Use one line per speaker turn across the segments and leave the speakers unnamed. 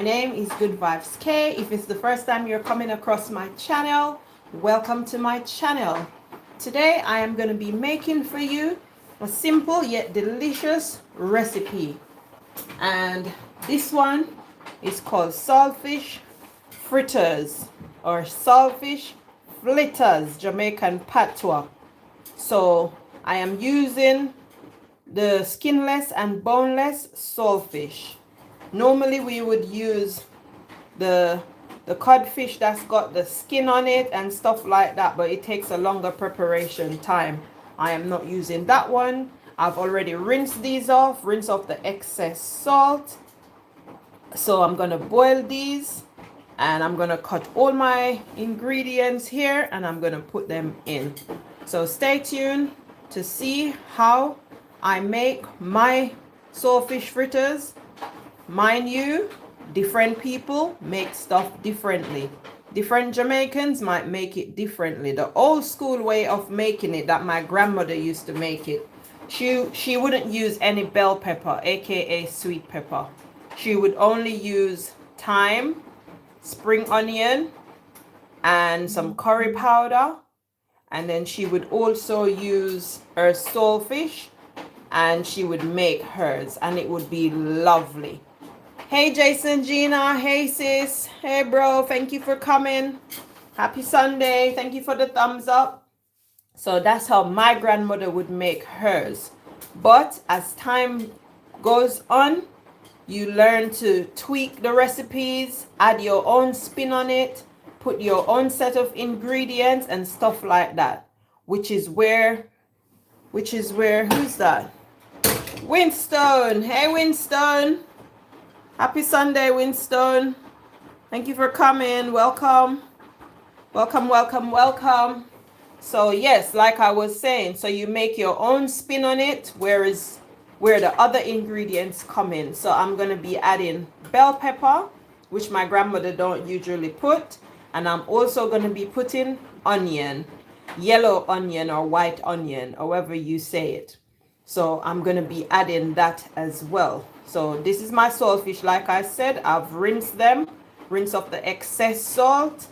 My name is Good Vibes K. If it's the first time you're coming across my channel, welcome to my channel. Today I am going to be making for you a simple yet delicious recipe. And this one is called saltfish fritters or saltfish flettas, Jamaican patois. So I am using the skinless and boneless saltfish. Normally we would use the codfish that's got the skin on it and stuff like that, but it takes a longer preparation time. I am not using that one. I've already rinsed these off, rinse off the excess salt. So I'm gonna boil these and I'm gonna cut all my ingredients here and I'm gonna put them in. So stay tuned to see how I make my saltfish fritters. Mind you, different people make stuff differently. Different Jamaicans might make it differently. The old school way of making it that my grandmother used to make it, she wouldn't use any bell pepper, aka sweet pepper. She would only use thyme, spring onion, and some curry powder. And then she would also use her saltfish and she would make hers and it would be lovely. Hey Jason, Gina, hey sis, hey bro, thank you for coming. Happy Sunday, thank you for the thumbs up. So that's how my grandmother would make hers. But as time goes on, you learn to tweak the recipes, add your own spin on it, put your own set of ingredients and stuff like that. Which is where, who's that? Winstone, hey Winstone. Happy Sunday, Winstone. Thank you for coming. Welcome. Welcome, welcome, welcome. So yes, like I was saying, so you make your own spin on it, where the other ingredients come in. So I'm going to be adding bell pepper, which my grandmother don't usually put. And I'm also going to be putting onion, yellow onion or white onion, however you say it. So I'm going to be adding that as well. So this is my saltfish. Like I said, I've rinsed them, rinse off the excess salt,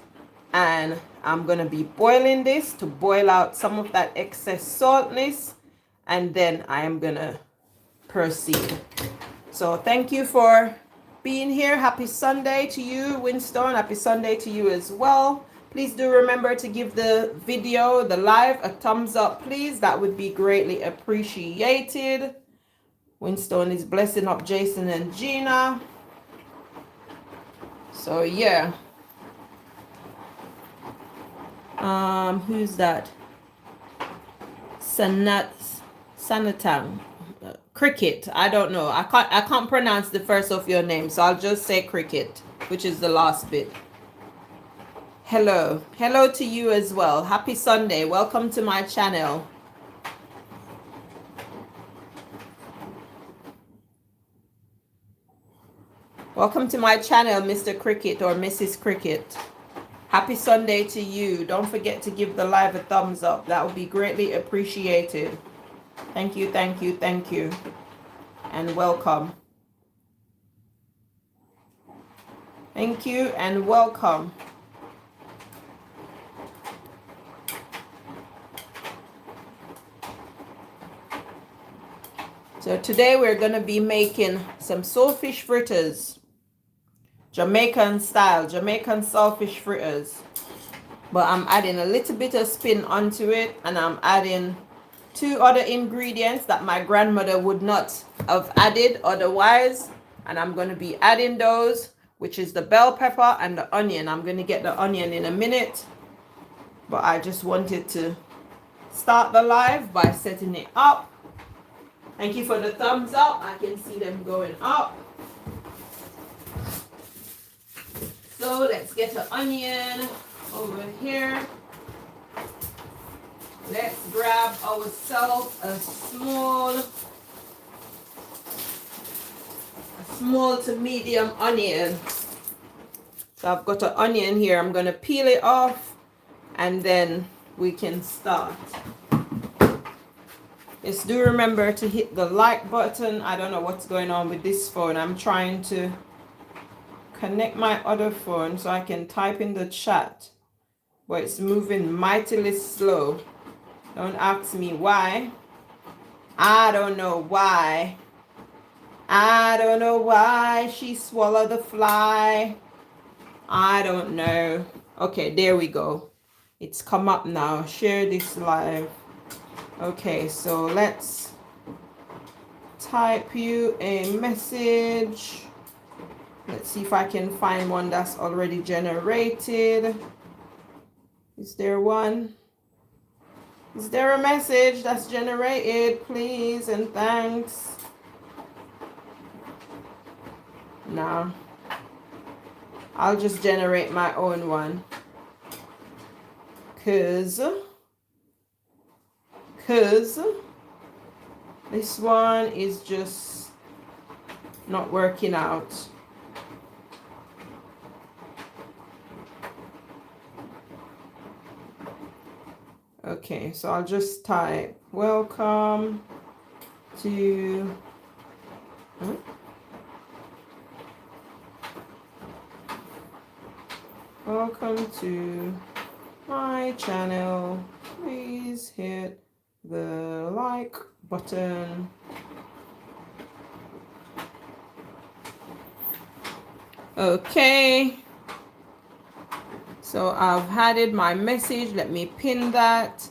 and I'm going to be boiling this to boil out some of that excess saltness, and then I am going to proceed. So thank you for being here. Happy Sunday to you, Winstone. Happy Sunday to you as well. Please do remember to give the video, the live, a thumbs up, please. That would be greatly appreciated. Winstone is blessing up Jason and Gina. So yeah. Who's that? Sanatang. Cricket. I don't know. I can't pronounce the first of your name, so I'll just say cricket, which is the last bit. Hello. Hello to you as well. Happy Sunday. Welcome to my channel. Welcome to my channel, Mr. Cricket or Mrs. Cricket. Happy Sunday to you. Don't forget to give the live a thumbs up. That would be greatly appreciated. Thank you, thank you, thank you. And welcome. Thank you and welcome. So today we're going to be making some saltfish fritters. Jamaican style, Jamaican saltfish fritters. But I'm adding a little bit of spin onto it, and I'm adding 2 other ingredients that my grandmother would not have added otherwise. And I'm going to be adding those, which is the bell pepper and the onion. I'm going to get the onion in a minute. But I just wanted to start the live by setting it up. Thank you for the thumbs up. I can see them going up. So let's get the onion over here. Let's grab ourselves a small to medium onion. So I've got an onion here. I'm going to peel it off and then we can start. Just do remember to hit the like button. I don't know what's going on with this phone. I'm trying to connect my other phone so I can type in the chat, but it's moving mightily slow. Don't ask me why. I don't know why. I don't know why she swallowed the fly. I don't know. Okay, there we go. It's come up now. Share this live. Okay, so let's type you a message. Let's see if I can find one that's already generated. Is there one? Is there a message that's generated? Please and thanks. No. I'll just generate my own one. Cause this one is just not working out. Okay, so I'll just type welcome to welcome to my channel. Please hit the like button. Okay, so I've added my message. Let me pin that.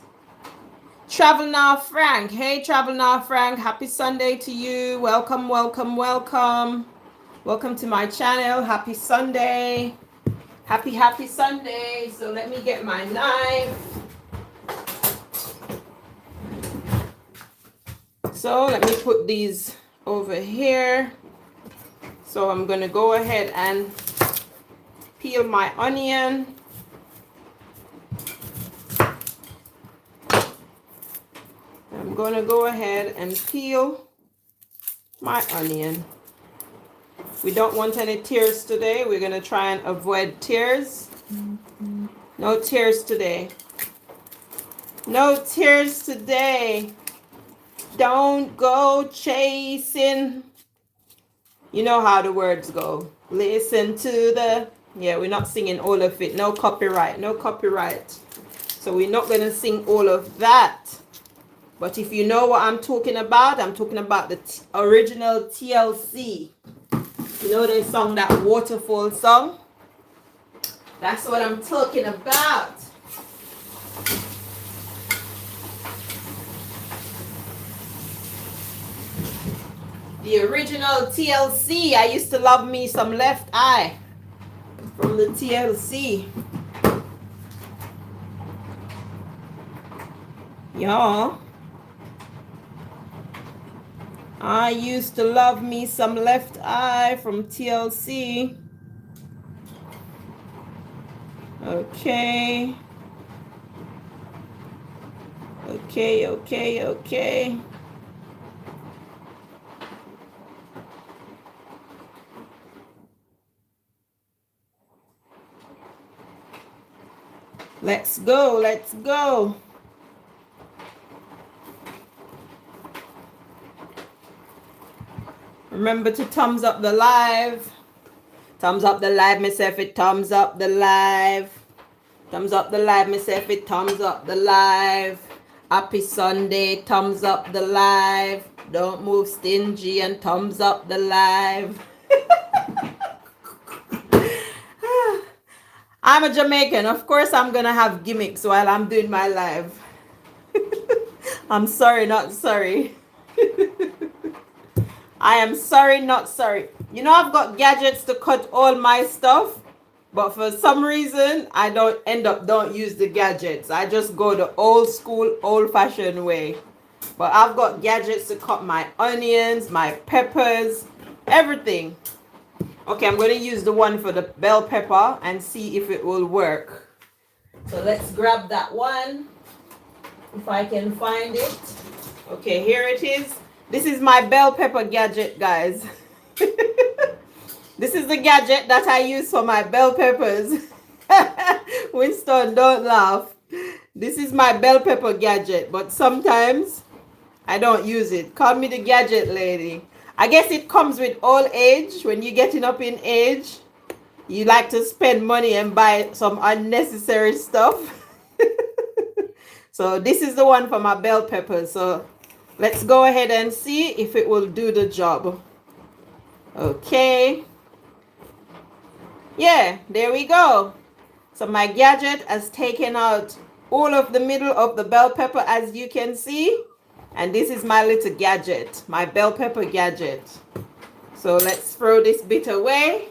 Travel Now Frank. Hey, Travel Now Frank. Happy Sunday to you. Welcome, welcome, welcome. Welcome to my channel. Happy Sunday. Happy Sunday. So let me get my knife. So let me put these over here. So I'm going to go ahead and peel my onion. I'm going to go ahead and peel my onion. We don't want any tears today. We're going to try and avoid tears. No tears today. No tears today. Don't go chasing. You know how the words go. Listen to the... Yeah, we're not singing all of it. No copyright. No copyright. So we're not going to sing all of that. But if you know what I'm talking about the original TLC. You know they sung that waterfall song? That's what I'm talking about. The original TLC. I used to love me some Left Eye from the TLC. Y'all. I used to love me some Left Eye from TLC. Okay. Okay. Let's go. Remember to thumbs up the live. Thumbs up the live, myself it thumbs up the live. Thumbs up the live, myself it thumbs up the live. Happy Sunday, thumbs up the live. Don't move stingy and thumbs up the live. I'm a Jamaican. Of course I'm gonna have gimmicks while I'm doing my live. I'm sorry, not sorry. I am sorry, not sorry. You know, I've got gadgets to cut all my stuff, but for some reason, I don't use the gadgets. I just go the old school, old fashioned way. But I've got gadgets to cut my onions, my peppers, everything. Okay, I'm going to use the one for the bell pepper and see if it will work. So let's grab that one, if I can find it. Okay, here it is. This is my bell pepper gadget, guys. This is the gadget that I use for my bell peppers. Winston, don't laugh. This is my bell pepper gadget, but sometimes I don't use it. Call me the gadget lady. I guess it comes with old age. When you're getting up in age, You like to spend money and buy some unnecessary stuff. So this is the one for my bell peppers. So let's go ahead and see if it will do the job. Okay. Yeah, there we go. So my gadget has taken out all of the middle of the bell pepper, as you can see. And this is my little gadget, my bell pepper gadget. So let's throw this bit away.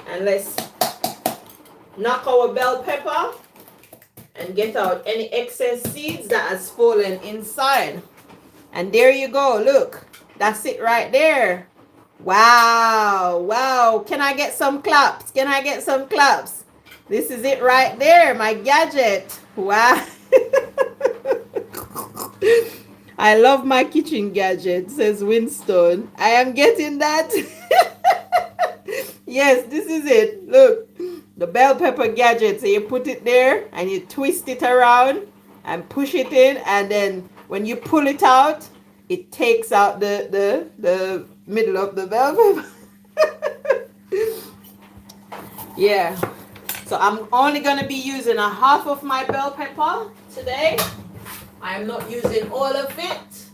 And let's knock our bell pepper and get out any excess seeds that has fallen inside. And there you go. Look, that's it right there. Wow, wow. Can I get some claps? Can I get some claps? This is it right there, my gadget. Wow. I love my kitchen gadget, says Winston. I am getting that. Yes, this is it. Look, the bell pepper gadget. So you put it there and you twist it around and push it in. And then when you pull it out, it takes out the middle of the bell pepper. Yeah. So I'm only going to be using a half of my bell pepper today. I am not using all of it.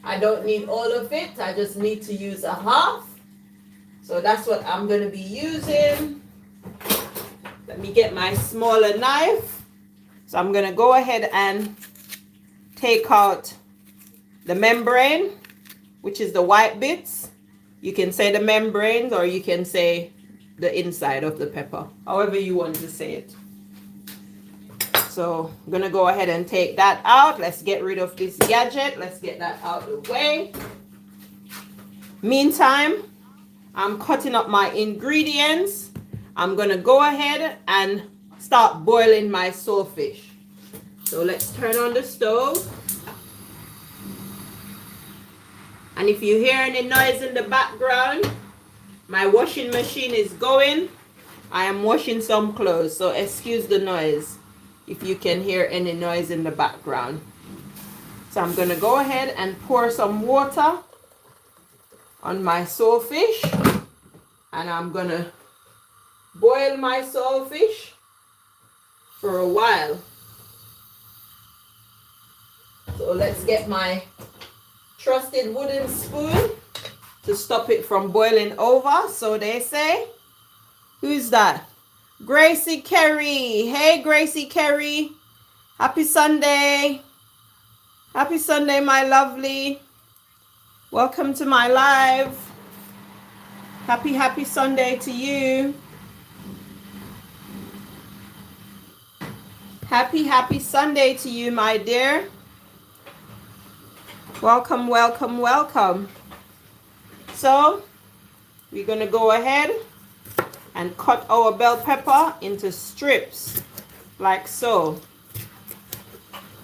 I don't need all of it. I just need to use a half. So that's what I'm going to be using. Let me get my smaller knife. So I'm going to go ahead and take out the membrane, which is the white bits. You can say the membranes or you can say the inside of the pepper, however you want to say it. So I'm going to go ahead and take that out. Let's get rid of this gadget. Let's get that out of the way. Meantime, I'm cutting up my ingredients. I'm going to go ahead and start boiling my saltfish. So let's turn on the stove. And if you hear any noise in the background, my washing machine is going. I am washing some clothes, so excuse the noise if you can hear any noise in the background. So I'm going to go ahead and pour some water on my saltfish. And I'm going to boil my saltfish for a while. So let's get my trusted wooden spoon to stop it from boiling over, so they say. Who's that? Gracie Kerry. Hey, Gracie Kerry. Happy Sunday. Happy Sunday, my lovely. Welcome to my live. Happy Sunday to you. Happy Sunday to you, my dear. Welcome, welcome, welcome. So, we're going to go ahead and cut our bell pepper into strips, like so.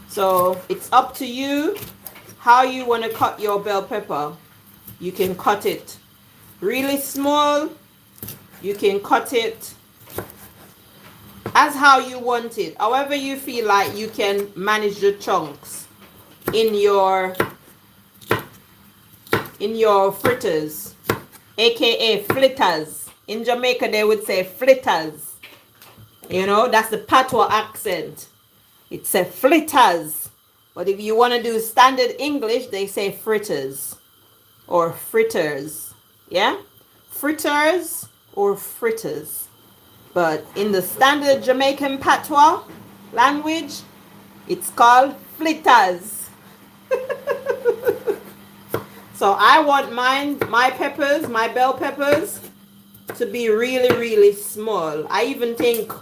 So, it's up to you how you want to cut your bell pepper. You can cut it really small. You can cut it as how you want it. However you feel like you can manage the chunks in your fritters, aka flettas. In Jamaica they would say flettas. You know, that's the patois accent. It's a flettas. But if you want to do standard English, they say fritters or fritters. Yeah? Fritters or fritters. But in the standard Jamaican patois language, it's called flettas. So I want my peppers, my bell peppers, to be really, really small. I even think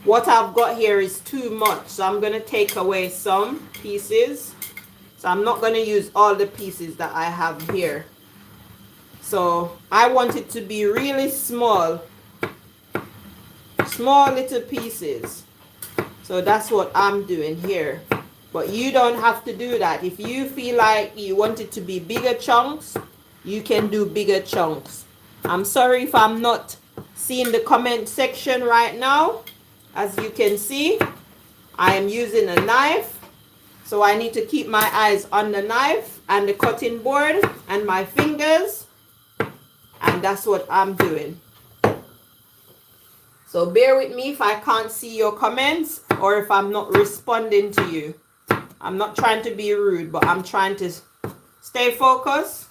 what I've got here is too much. So I'm going to take away some pieces. So I'm not going to use all the pieces that I have here. So I want it to be really small. Small little pieces. So that's what I'm doing here. But you don't have to do that. If you feel like you want it to be bigger chunks, you can do bigger chunks. I'm sorry if I'm not seeing the comment section right now. As you can see, I am using a knife. So I need to keep my eyes on the knife and the cutting board and my fingers. And that's what I'm doing. So bear with me if I can't see your comments or if I'm not responding to you. I'm not trying to be rude, but I'm trying to stay focused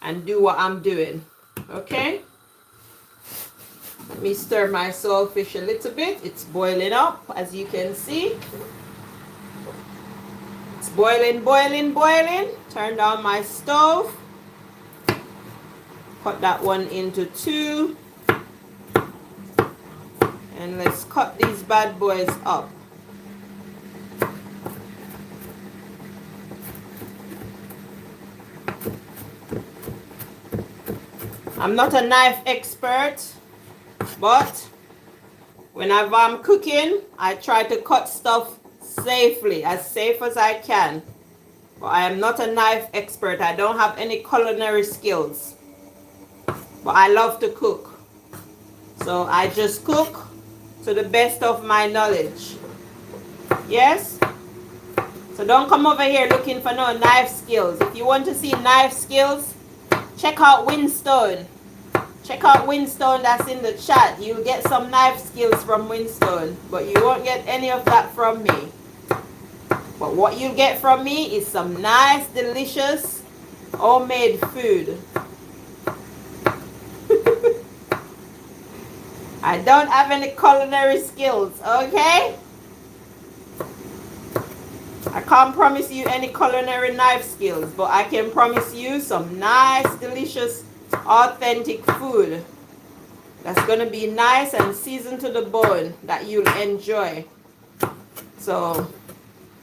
and do what I'm doing. Okay? Let me stir my saltfish a little bit. It's boiling up, as you can see. It's boiling, boiling, boiling. Turn down my stove. Cut that one into 2. And let's cut these bad boys up. I'm not a knife expert, but whenever I'm cooking, I try to cut stuff safely, as safe as I can. But I am not a knife expert. I don't have any culinary skills. But I love to cook. So I just cook to the best of my knowledge. Yes? So don't come over here looking for no knife skills. If you want to see knife skills, check out Winstone. Check out Winstone, that's in the chat. You'll get some knife skills from Winstone. But you won't get any of that from me. But what you get from me is some nice, delicious, homemade food. I don't have any culinary skills, okay? I can't promise you any culinary knife skills, but I can promise you some nice, delicious, authentic food that's going to be nice and seasoned to the bone that you'll enjoy. So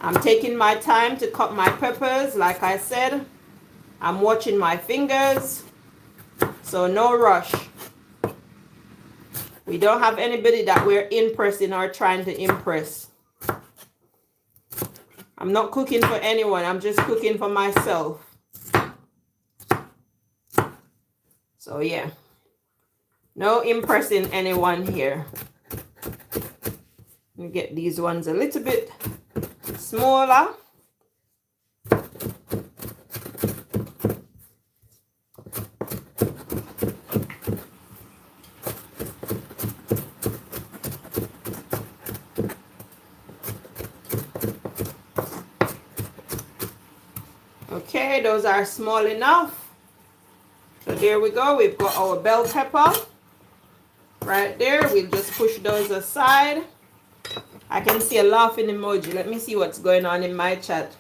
I'm taking my time to cut my peppers. Like I said, I'm watching my fingers, so no rush. We don't have anybody that we're impressing or trying to impress. I'm not cooking for anyone. I'm just cooking for myself. So yeah, no impressing anyone here. Let me get these ones a little bit smaller. Okay, those are small enough. So there we go. We've got our bell pepper right there. We'll just push those aside. I can see a laughing emoji. Let me see what's going on in my chat.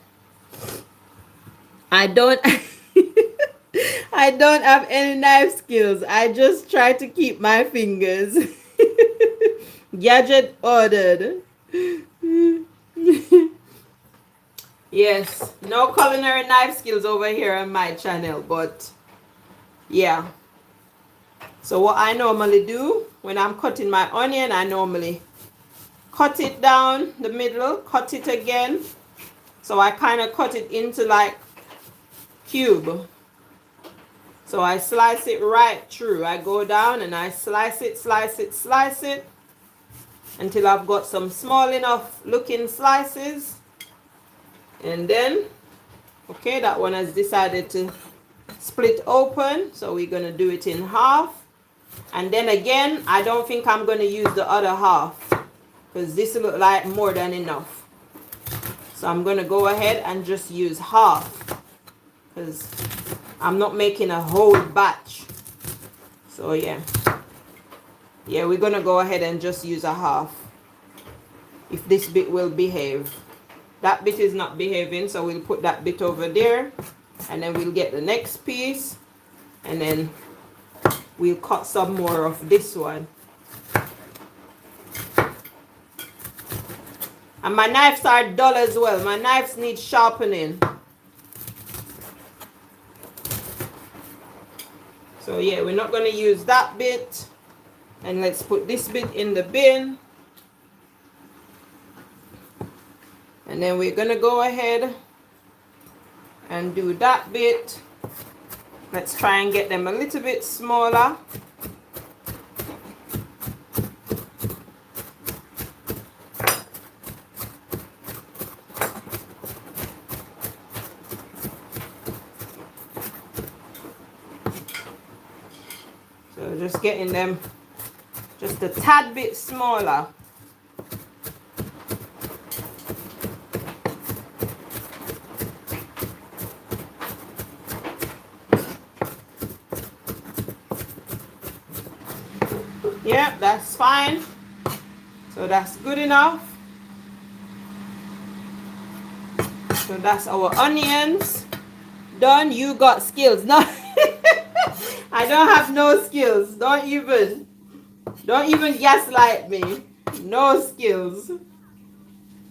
I don't I don't have any knife skills. I just try to keep my fingers. Gadget ordered. Yes, no culinary knife skills over here on my channel, but yeah. So what I normally do when I'm cutting my onion, I normally cut it down the middle, cut it again. So I kind of cut it into like cube. So I slice it right through. I go down and I slice it, slice it, slice it until I've got some small enough looking slices. And then, okay, that one has decided to split open. So we're going to do it in half. And then again, I don't think I'm going to use the other half because this looks like more than enough. So I'm going to go ahead and just use half because I'm not making a whole batch. So yeah. Yeah, we're going to go ahead and just use a half if this bit will behave. That bit is not behaving, so we'll put that bit over there. And then we'll get the next piece. And then we'll cut some more of this one. And my knives are dull as well. My knives need sharpening. So yeah, we're not going to use that bit. And let's put this bit in the bin. And then we're going to go ahead and do that bit. Let's try and get them a little bit smaller. So just getting them just a tad bit smaller. Yeah, that's fine. So that's good enough. So that's our onions done. You got skills. No, I don't have no skills. Don't even gaslight me. No skills.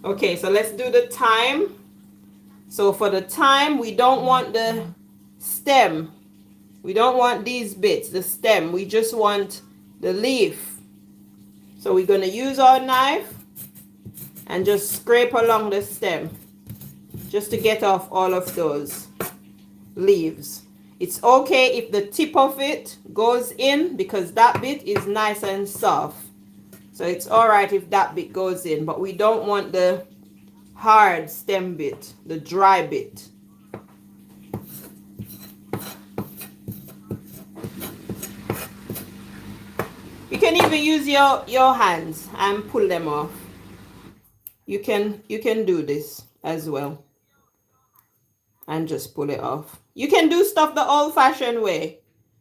Okay, so let's do the thyme. So for the thyme, we don't want the stem. We don't want these bits, the stem. We just want the leaf. So we're going to use our knife and just scrape along the stem just to get off all of those leaves. It's okay if the tip of it goes in because that bit is nice and soft. So it's all right if that bit goes in, but we don't want the hard stem bit, the dry bit. You can even use your hands and pull them off. You can do this as well and just pull it off. You can do stuff the old-fashioned way.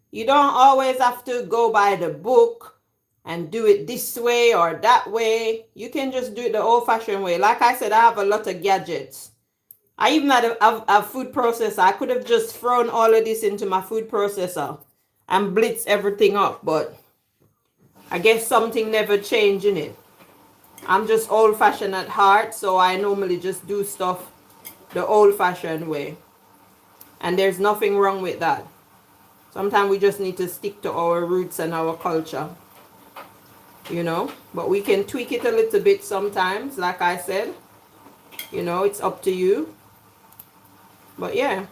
You don't always have to go by the book and do it this way or that way. You can just do it the old-fashioned way. Like I said, I have a lot of gadgets. I even had a food processor. I could have just thrown all of this into my food processor and blitzed everything up, but I guess something never changed in it. I'm just old-fashioned at heart, so I normally just do stuff the old-fashioned way. And there's nothing wrong with that. Sometimes we just need to stick to our roots and our culture. You know? But we can tweak it a little bit sometimes, like I said. You know, it's up to you. But yeah.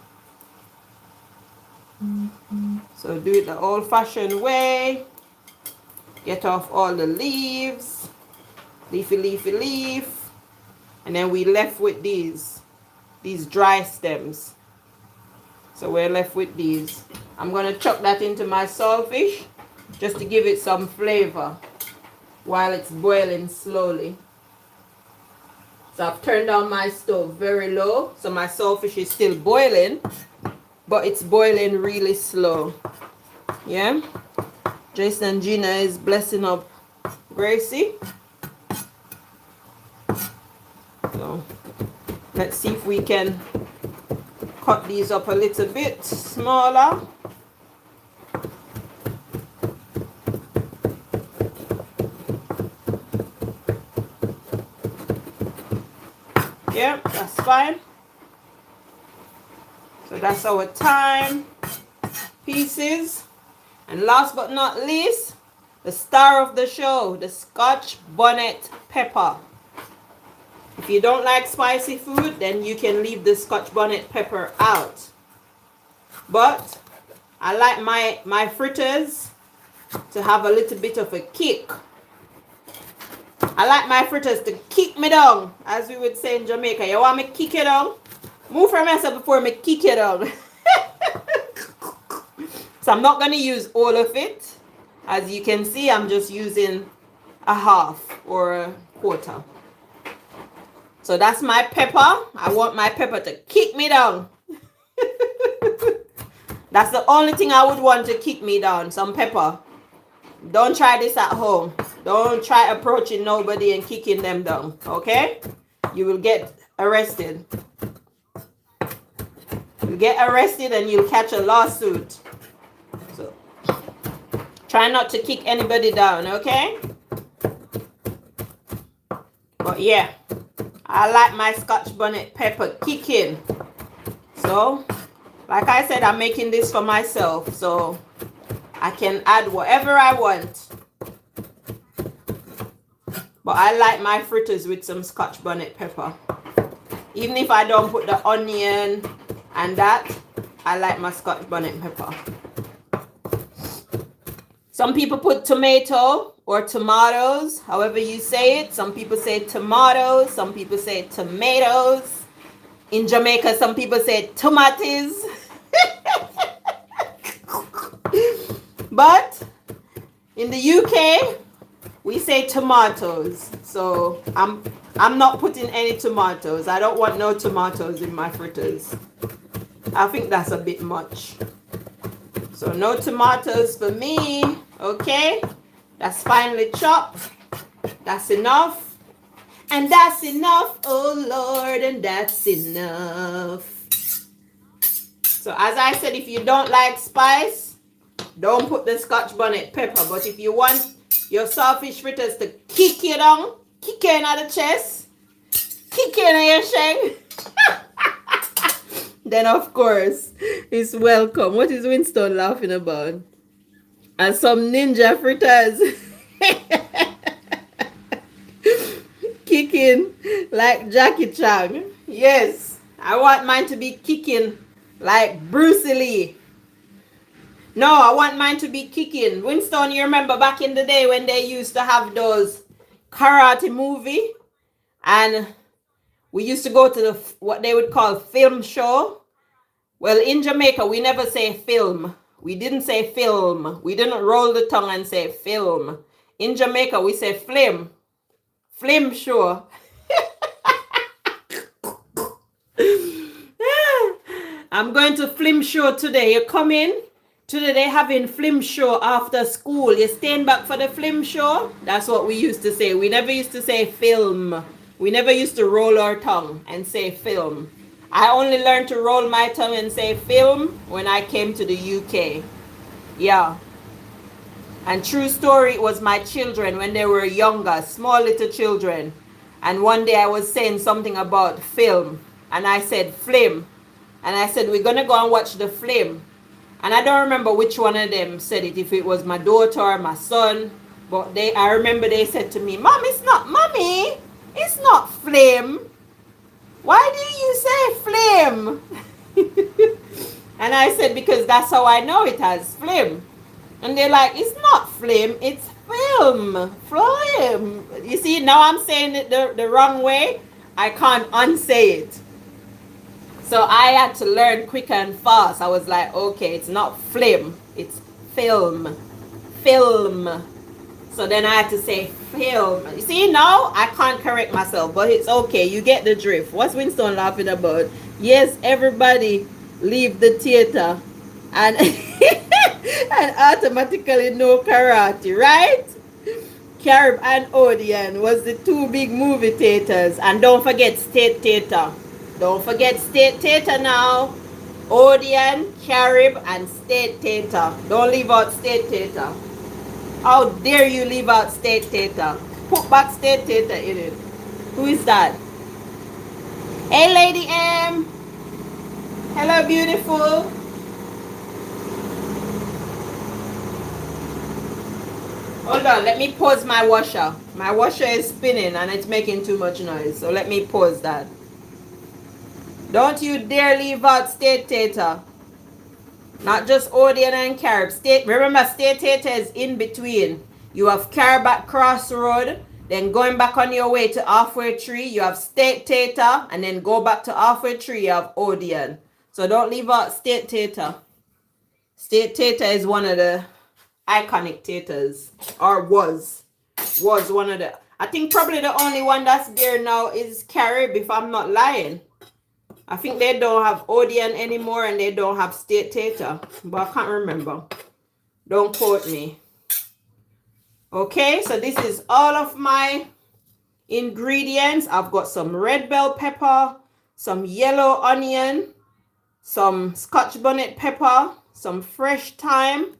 So do it the old-fashioned way. Get off all the leaves. Leafy, leafy, leaf. And then we left with these dry stems. So we're left with these. I'm going to chuck that into my saltfish just to give it some flavor while it's boiling slowly. So I've turned down my stove very low, so my saltfish is still boiling, but it's boiling really slow. Yeah? Jason and Gina is blessing up Gracie. So let's see if we can cut these up a little bit smaller. Yeah, that's fine. So that's our thyme pieces. And last but not least, the star of the show, the Scotch bonnet pepper. If you don't like spicy food, then you can leave the Scotch bonnet pepper out. But I like my fritters to have a little bit of a kick. I like my fritters to kick me down, as we would say in Jamaica. You want me to kick it down? Move from myself before me kick it down. So I'm not going to use all of it. As you can see, I'm just using a half or a quarter. So that's my pepper. I want my pepper to kick me down. That's the only thing I would want to kick me down, some pepper. Don't try this at home. Don't try approaching nobody and kicking them down, okay? You will get arrested. You'll get arrested and you'll catch a lawsuit. So try not to kick anybody down, okay? But yeah, I like my Scotch bonnet pepper kicking. So, like I said, I'm making this for myself, so I can add whatever I want. But I like my fritters with some Scotch bonnet pepper. Even if I don't put the onion and that, I like my Scotch bonnet pepper. Some people put tomato or tomatoes, however you say it. Some people say tomatoes, some people say tomatoes. In Jamaica, some people say tomatoes. But In the UK, we say tomatoes. So I'm not putting any tomatoes. I don't want no tomatoes in my fritters. I think that's a bit much. So no tomatoes for me. Okay? That's finely chopped. That's enough. And that's enough, oh Lord, and that's enough. So as I said, if you don't like spice, don't put the Scotch bonnet pepper. But if you want your saltfish fritters to kick you down, kick you in the chest, kick you in your shank, then of course it's welcome. What is Winston laughing about? And some ninja fritters kicking like Jackie Chan. Yes, I want mine to be kicking like Bruce Lee. No, I want mine to be kicking. Winston, you remember back in the day when they used to have those karate movie, and we used to go to the what they would call film show. Well, in Jamaica, we never say film. We didn't say film. We didn't roll the tongue and say film. In Jamaica, we say flim. Flim show. I'm going to flim show today. You come in? Today they having flim show after school. You staying back for the flim show? That's what we used to say. We never used to say film. We never used to roll our tongue and say film. I only learned to roll my tongue and say film when I came to the UK. Yeah. And true story, it was my children when they were younger, small little children. And one day I was saying something about film. And I said flim. And I said, we're going to go and watch the flim. And I don't remember which one of them said it, if it was my daughter or my son. But I remember they said to me, Mom, it's not, Mommy, it's not flim. Why do you say flim? And I said, because that's how I know it as flim. And they're like, it's not flim, it's film. Flim. You see, now I'm saying it the wrong way. I can't unsay it. So I had to learn quick and fast. I was like, okay, it's not flim, it's film. Film. So then I had to say film. You see, now I can't correct myself, but it's okay. You get the drift. What's Winston laughing about? Yes, everybody leave the theater and, and automatically know karate, right? Carib and Odeon was the two big movie theaters. And don't forget State Theater. Don't forget State Theater now. Odeon, Carib, and State Theater. Don't leave out State Theater. How dare you leave out State Theater? Put back State Theater in it. Who is that? Hey, Lady M. Hello, beautiful. Hold on, let me pause my washer. My washer is spinning and it's making too much noise. So let me pause that. Don't you dare leave out State Theater. Not just Odeon and Carib. Remember, State Theater is in between. You have Carib at Crossroad. Then going back on your way to Halfway Tree, you have State Theater. And then go back to Halfway Tree, you have Odeon. So don't leave out State Theater. State Theater is one of the iconic theaters. Or was one of the... I think probably the only one that's there now is Carib, if I'm not lying. I think they don't have Odeon anymore and they don't have State Theater. But I can't remember. Don't quote me. Okay, so this is all of my ingredients. I've got some red bell pepper, some yellow onion, some Scotch bonnet pepper, some fresh thyme.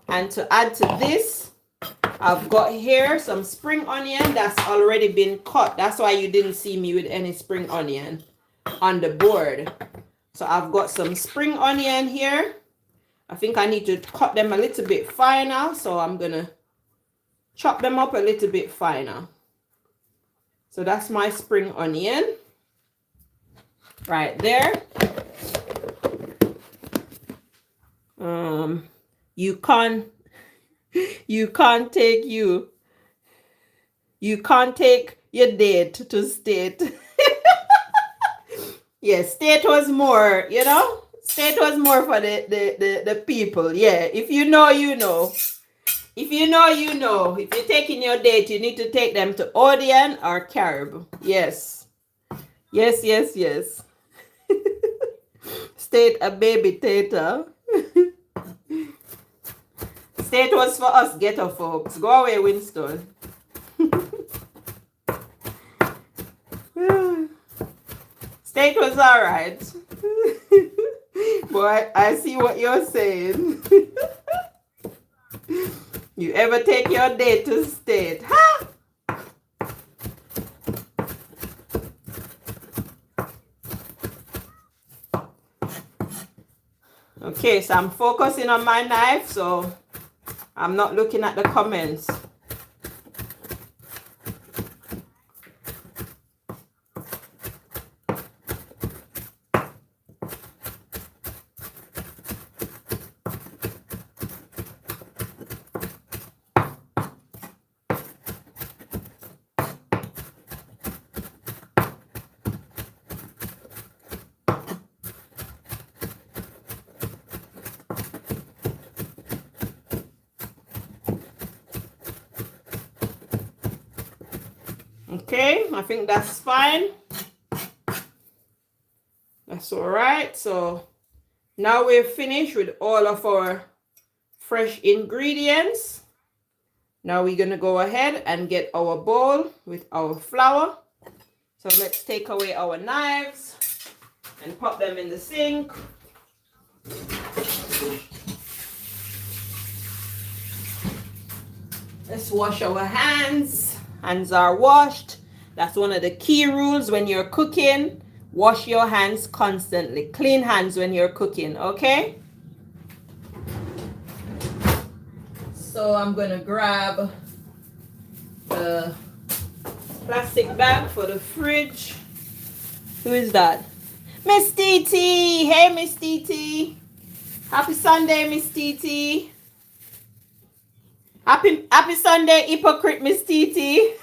And to add to this, I've got here some spring onion that's already been cut. That's why you didn't see me with any spring onion on the board. So I've got some spring onion here. I think I need to cut them a little bit finer, so I'm gonna chop them up a little bit finer. So that's my spring onion right there. You can't take your date to State. Yeah, State was more, you know? State was more for the people. Yeah, if you know, you know. If you know, you know. If you're taking your date, you need to take them to Odeon or Carib. Yes. Yes, yes, yes. State a baby Tata. State was for us ghetto folks. Go away, Winston. State was alright. Boy, I see what you're saying. You ever take your date to state? Ha! Okay, so I'm focusing on my knife, so I'm not looking at the comments. Okay, I think that's fine. That's all right. So now we're finished with all of our fresh ingredients. Now we're going to go ahead and get our bowl with our flour. So let's take away our knives and pop them in the sink. Let's wash our hands. Hands are washed. That's one of the key rules when you're cooking. Wash your hands constantly. Clean hands when you're cooking, okay? So I'm gonna grab the plastic bag for the fridge. Who is that? Miss TT. Hey, Miss TT. Happy Sunday, Miss TT. Happy Sunday, hypocrite, Miss TT.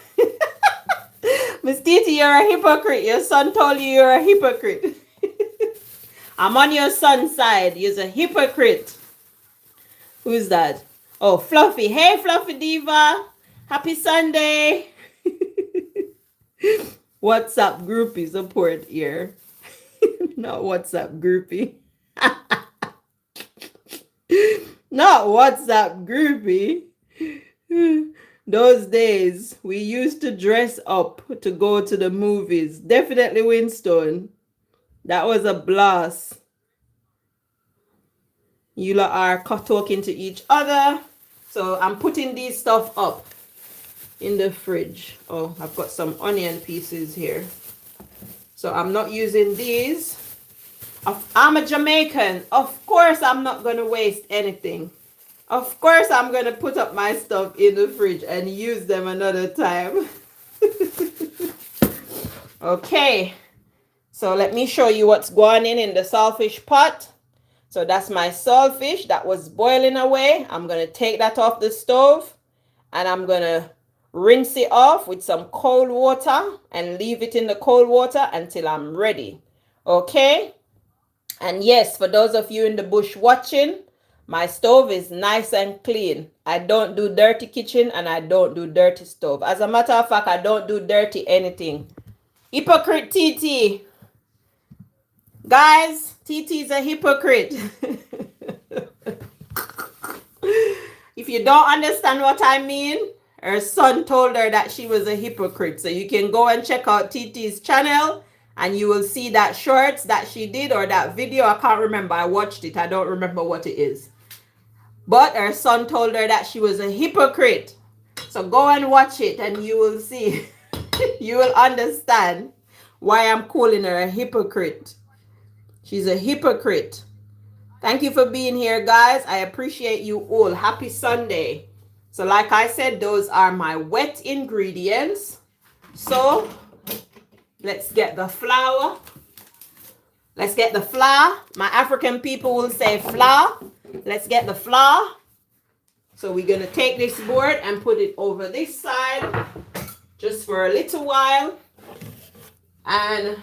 Miss TT, you're a hypocrite. Your son told you you're a hypocrite. I'm on your son's side. You're a hypocrite. Who's that? Oh, Fluffy. Hey, Fluffy Diva. Happy Sunday. WhatsApp groupie support here. Not WhatsApp groupie. Not WhatsApp groupie. Those days, we used to dress up to go to the movies. Definitely Winston. That was a blast. You lot are talking to each other. So I'm putting these stuff up in the fridge. Oh, I've got some onion pieces here. So I'm not using these. I'm a Jamaican. Of course, I'm not going to waste anything. Of course, I'm going to put up my stuff in the fridge and use them another time. Okay. So let me show you what's going in the saltfish pot. So that's my saltfish that was boiling away. I'm going to take that off the stove and I'm going to rinse it off with some cold water and leave it in the cold water until I'm ready. Okay? And yes, for those of you in the bush watching, my stove is nice and clean. I don't do dirty kitchen and I don't do dirty stove. As a matter of fact, I don't do dirty anything. Hypocrite TT. Guys, TT is a hypocrite. If you don't understand what I mean, her son told her that she was a hypocrite. So you can go and check out TT's channel and you will see that shorts that she did or that video. I can't remember. I watched it. I don't remember what it is. But her son told her that she was a hypocrite. So go and watch it and you will see. You will understand why I'm calling her a hypocrite. She's a hypocrite. Thank you for being here, guys. I appreciate you all. Happy Sunday. So like I said, those are my wet ingredients. So let's get the flour. Let's get the flour. My African people will say flour. Let's get the flour. So we're going to take this board and put it over this side just for a little while. And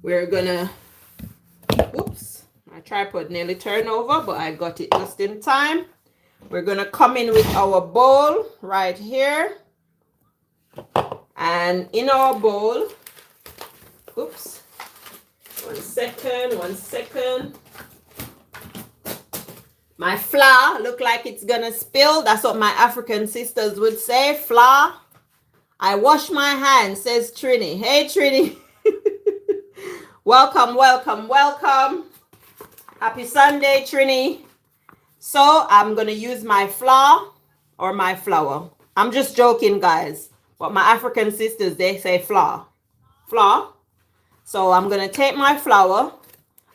we're going to, whoops, my tripod nearly turned over, but I got it just in time. We're going to come in with our bowl right here. And in our bowl, oops, 1 second, 1 second. My flour look like it's gonna spill. That's what my African sisters would say, flour. I wash my hands, says Trini. Hey, Trini. Welcome, welcome, welcome. Happy Sunday, Trini. So I'm gonna use my flour or my flour. I'm just joking, guys. But my African sisters, they say flour. Flour. So I'm gonna take my flour.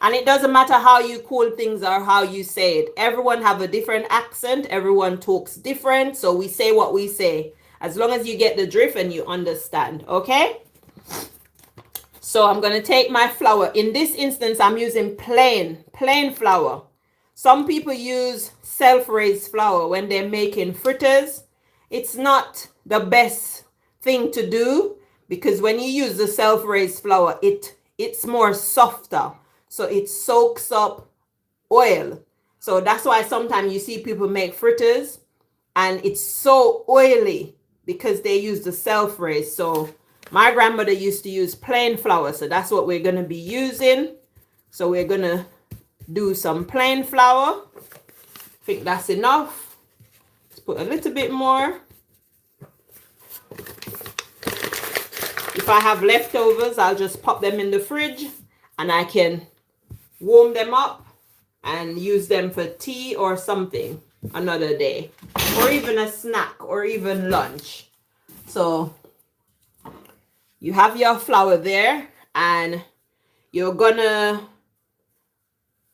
And it doesn't matter how you call things or how you say it. Everyone have a different accent. Everyone talks different. So we say what we say. As long as you get the drift and you understand. Okay? So I'm going to take my flour. In this instance, I'm using plain flour. Some people use self-raised flour when they're making fritters. It's not the best thing to do because when you use the self-raised flour, it's more softer. So it soaks up oil. So that's why sometimes you see people make fritters and it's so oily because they use the self-raised. So my grandmother used to use plain flour. So that's what we're going to be using. So we're going to do some plain flour. I think that's enough. Let's put a little bit more. If I have leftovers, I'll just pop them in the fridge and I can warm them up and use them for tea or something another day, or even a snack or even lunch. So you have your flour there and you're gonna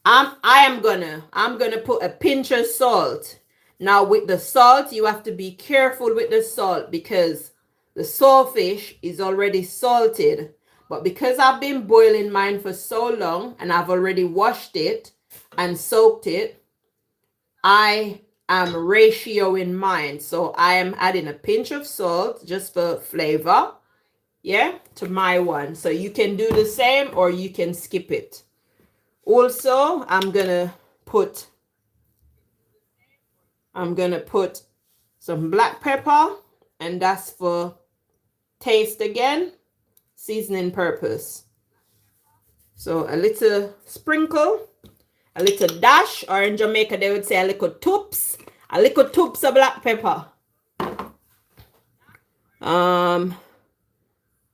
I'm gonna put a pinch of salt. Now with the salt, you have to be careful with the salt because the saltfish is already salted. But because I've been boiling mine for so long and I've already washed it and soaked it, I am ratioing mine. So I am adding a pinch of salt just for flavor, yeah, to my one. So you can do the same or you can skip it. Also, I'm gonna put some black pepper, and that's for taste again. Seasoning purpose. So a little sprinkle, a little dash, or in Jamaica they would say a little toops of black pepper.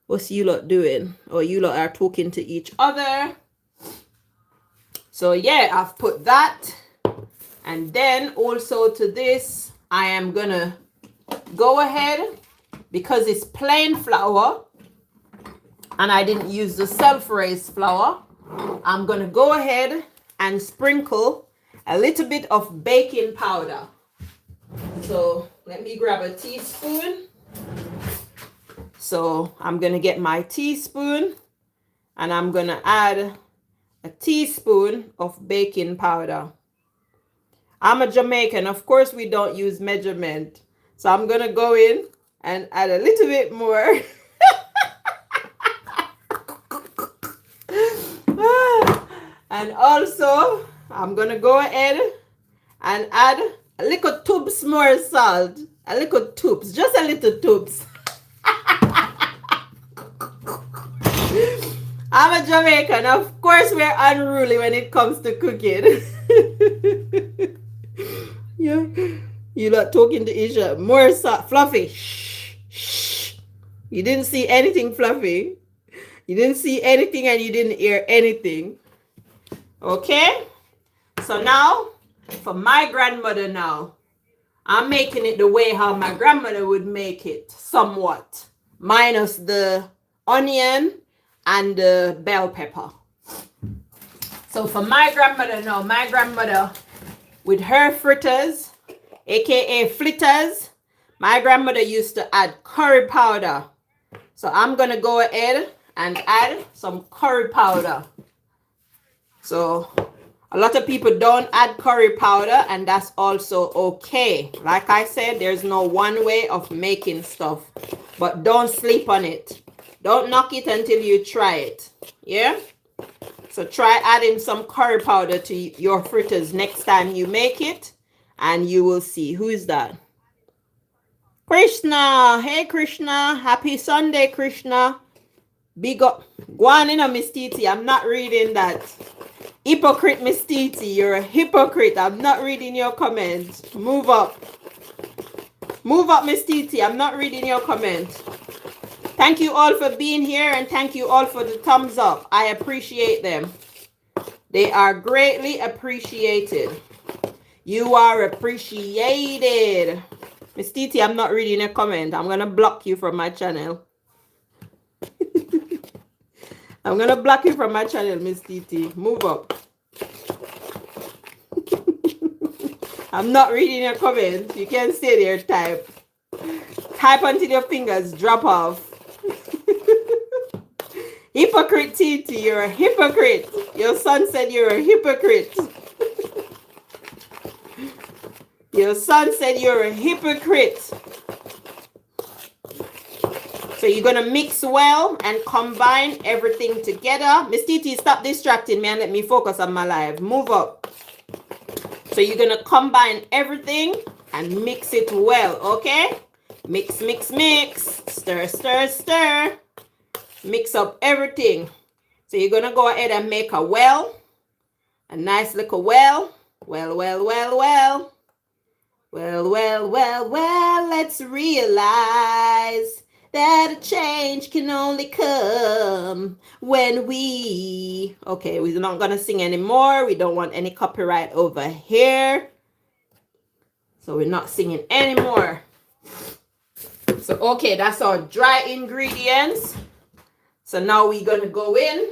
What's you lot doing? Oh, you lot are talking to each other. So yeah, I've put that. And then also to this, I am gonna go ahead because it's plain flour. And I didn't use the self-raised flour. I'm going to go ahead and sprinkle a little bit of baking powder. So let me grab a teaspoon. So I'm going to get my teaspoon and I'm going to add a teaspoon of baking powder. I'm a Jamaican. Of course, we don't use measurement. So I'm going to go in and add a little bit more. And also, I'm going to go ahead and add a little tubes more salt. A little tubes, just a little tubes. I'm a Jamaican. Of course, we're unruly when it comes to cooking. Yeah. You're not talking to Isha. More salt. Fluffy. Shh. Shh. You didn't see anything fluffy. You didn't see anything and you didn't hear anything. Okay, so now for my grandmother now, I'm making it the way how my grandmother would make it, somewhat, minus the onion and the bell pepper. So for my grandmother now, my grandmother with her fritters, aka flettas, my grandmother used to add curry powder. So I'm gonna go ahead and add some curry powder. So a lot of people don't add curry powder and that's also okay. Like I said, there's no one way of making stuff, but don't sleep on it. Don't knock it until you try it. Yeah. So try adding some curry powder to your fritters next time you make it and you will see. Who is that? Krishna. Hey, Krishna. Happy Sunday, Krishna. Big up. Go on in, Miss Titi. I'm not reading that. Hypocrite, Miss Titi. You're a hypocrite. I'm not reading your comments. Move up. Move up, Miss Titi. I'm not reading your comments. Thank you all for being here, and thank you all for the thumbs up. I appreciate them. They are greatly appreciated. You are appreciated. Miss Titi, I'm not reading your comment. I'm going to block you from my channel. I'm going to block you from my channel, Miss Titi. Move up. I'm not reading your comment. You can stay there, type. Type until your fingers drop off. Hypocrite Titi, you're a hypocrite. Your son said you're a hypocrite. Your son said you're a hypocrite. So you're going to mix well and combine everything together. Miss Titi, stop distracting me and let me focus on my live. Move up. So you're going to combine everything and mix it well, okay? Mix, mix, mix. Stir, stir, stir. Mix up everything. So you're going to go ahead and make a well. A nice little well. Well, well, well, well. Well, well, well, well. Let's realize that a change can only come when we... Okay, we're not going to sing anymore. We don't want any copyright over here. So we're not singing anymore. So, okay, that's our dry ingredients. So now we're going to go in.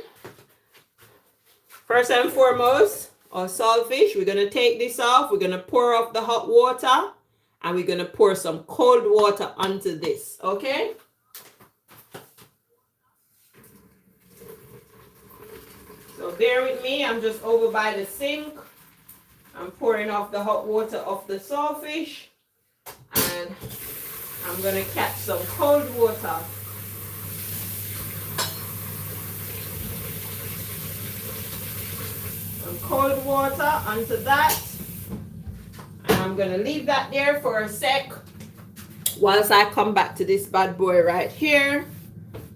First and foremost, our saltfish. We're going to take this off. We're going to pour off the hot water. And we're going to pour some cold water onto this. Okay? So bear with me. I'm just over by the sink. I'm pouring off the hot water off the saltfish. And I'm going to catch some cold water. Some cold water onto that. And I'm going to leave that there for a sec whilst I come back to this bad boy right here.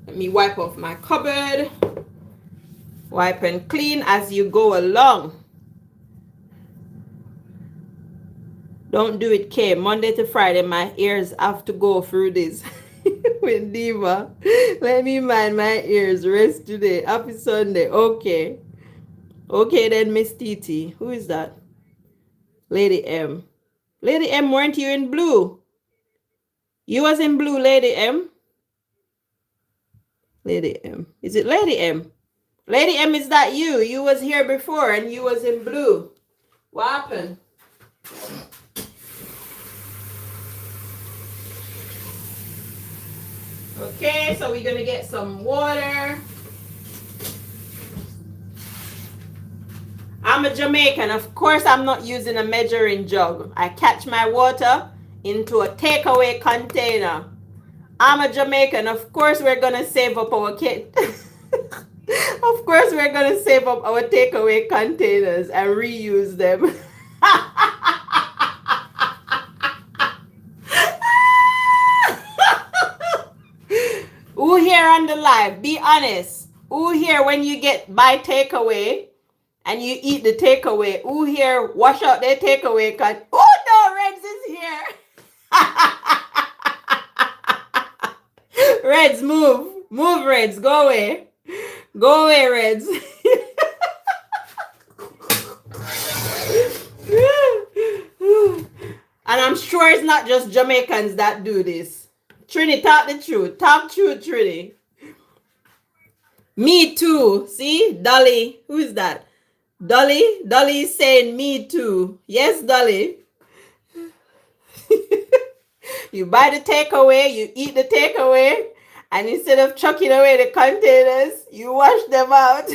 Let me wipe off my cupboard. Wipe and clean as you go along. Don't do it, Kay. Monday to Friday, my ears have to go through this. With Diva. Let me mind my ears. Rest today. Happy Sunday. Okay. Okay then, Miss Titi. Who is that? Lady M. Lady M, weren't you in blue? You was in blue, Lady M. Lady M. Is it Lady M? Lady M, is that you? You was here before and you was in blue. What happened? Okay, so we're going to get some water. I'm a Jamaican. Of course, I'm not using a measuring jug. I catch my water into a takeaway container. I'm a Jamaican. Of course, we're going to save up our kit. Of course, we're going to save up our takeaway containers and reuse them. Who here on the live? Be honest. Who here when you get buy takeaway and you eat the takeaway? Who here wash out their takeaway? Oh no, Reds is here. Reds, move. Move, Reds. Go away. Go away, Reds. And I'm sure it's not just Jamaicans that do this. Trini, talk the truth. Talk truth, Trini. Me too. See? Dolly. Who is that? Dolly? Dolly is saying me too. Yes, Dolly. You buy the takeaway, you eat the takeaway, and instead of chucking away the containers, you wash them out.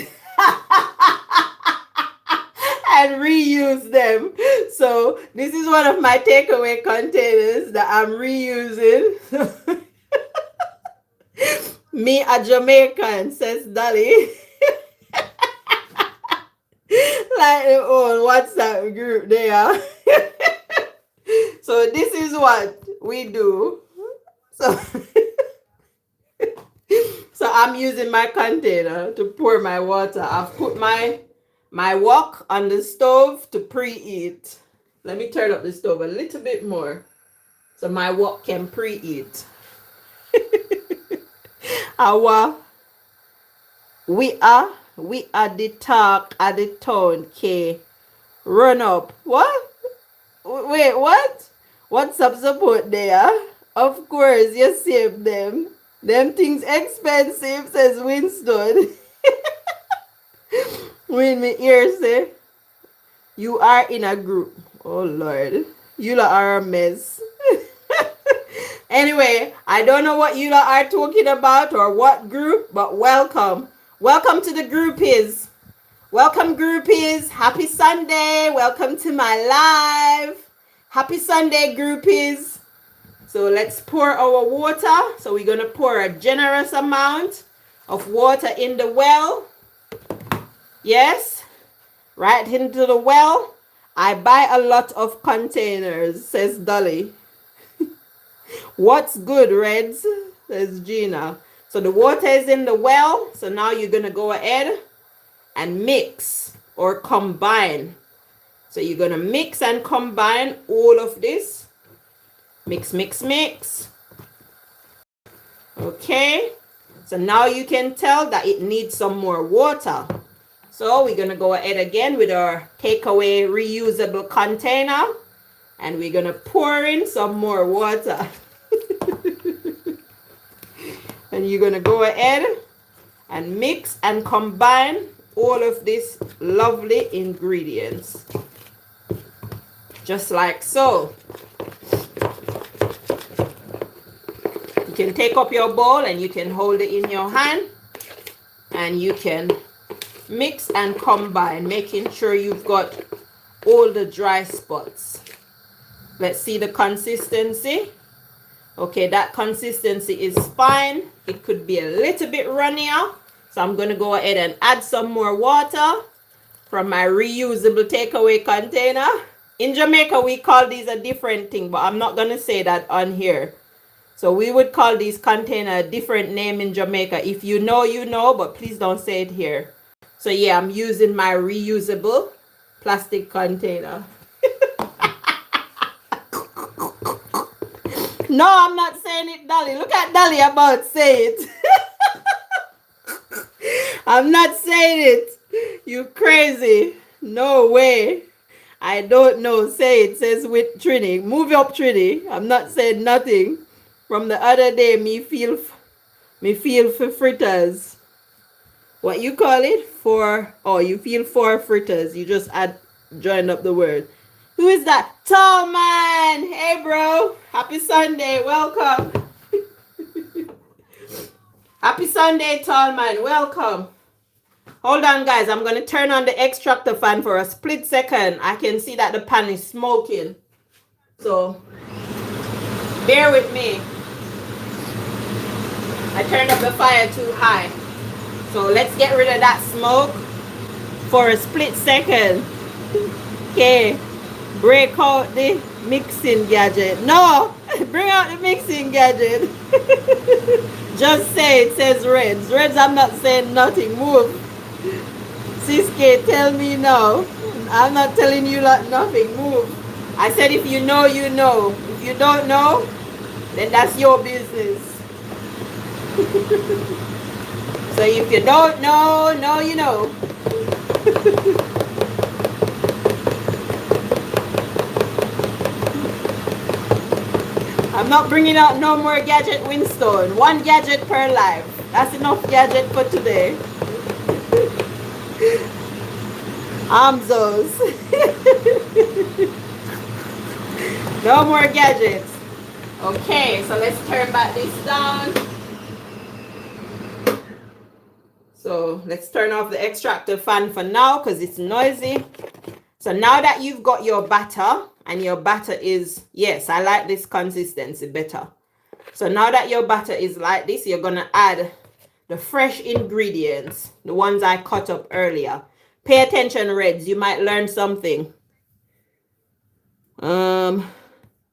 And reuse them. So this is one of my takeaway containers that I'm reusing. Me a Jamaican, says Dolly. Like the old WhatsApp group there. So this is what we do. So, so I'm using my container to pour my water. I've put my wok on the stove to preheat. Let me turn up the stove a little bit more so my wok can preheat. Our we are the talk at the town, K. Run up. What? Wait, what? What's up support there? Of course, you save them. Them things expensive, says Winston. When me ear say, you are in a group. Oh Lord. You lot are a mess. Anyway, I don't know what you lot are talking about or what group, but welcome. Welcome to the groupies. Welcome groupies. Happy Sunday. Welcome to my live. Happy Sunday groupies. So let's pour our water. So we're going to pour a generous amount of water in the well. Yes. Right into the well. I buy a lot of containers, says Dolly. What's good, Reds? Says Gina. So the water is in the well. So now you're going to go ahead and mix or combine. So you're going to mix and combine all of this. Mix, mix, mix. Okay. So now you can tell that it needs some more water. So we're going to go ahead again with our takeaway reusable container. And we're going to pour in some more water. And you're going to go ahead and mix and combine all of these lovely ingredients. Just like so. You can take up your bowl and you can hold it in your hand. And you can mix and combine, making sure you've got all the dry spots. Let's see the consistency. Okay, that consistency is fine. It could be a little bit runnier. So I'm going to go ahead and add some more water from my reusable takeaway container. In Jamaica, we call these a different thing, but I'm not going to say that on here. So we would call these container a different name in Jamaica. If you know, you know, but please don't say it here. So yeah, I'm using my reusable plastic container. No, I'm not saying it, Dolly. Look at Dolly about say it. I'm not saying it. You crazy. No way. I don't know. Say it. Says with Trini. Move up, Trini. I'm not saying nothing. From the other day, me feel for fritters. What you call it? You feel for fritters. You just join up the word. Who is that? Tall man. Hey, bro. Happy Sunday. Welcome. Happy Sunday, tall man. Welcome. Hold on, guys. I'm going to turn on the extractor fan for a split second. I can see that the pan is smoking. So, bear with me. I turned up the fire too high. So, let's get rid of that smoke for a split second. Okay. Break out the mixing gadget. No, bring out the mixing gadget. Just say it, says Reds. Reds, I'm not saying nothing. Move. Siske, tell me now. I'm not telling you nothing. Move. I said if you know, you know. If you don't know, then that's your business. So if you don't know, no, you know. I'm not bringing out no more gadget, Winston. One gadget per life. That's enough gadget for today. Amzos. No more gadgets. Okay, so let's turn back this down. So let's turn off the extractor fan for now because it's noisy. So now that you've got your batter, and your batter is, yes, I like this consistency better. So now that your batter is like this, you're going to add the fresh ingredients, the ones I cut up earlier. Pay attention, Reds, you might learn something.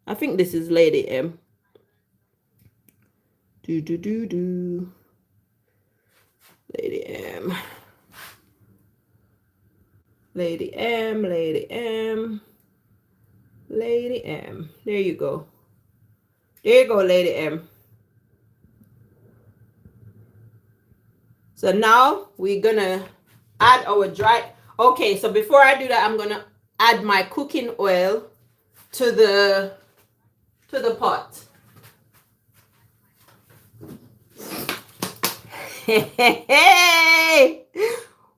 I think this is Lady M. Do do do do. Lady M. Lady M, Lady M, Lady M. There you go. There you go, Lady M. So now we're gonna add our dry. Okay, so before I do that, I'm gonna add my cooking oil to the pot. Hey,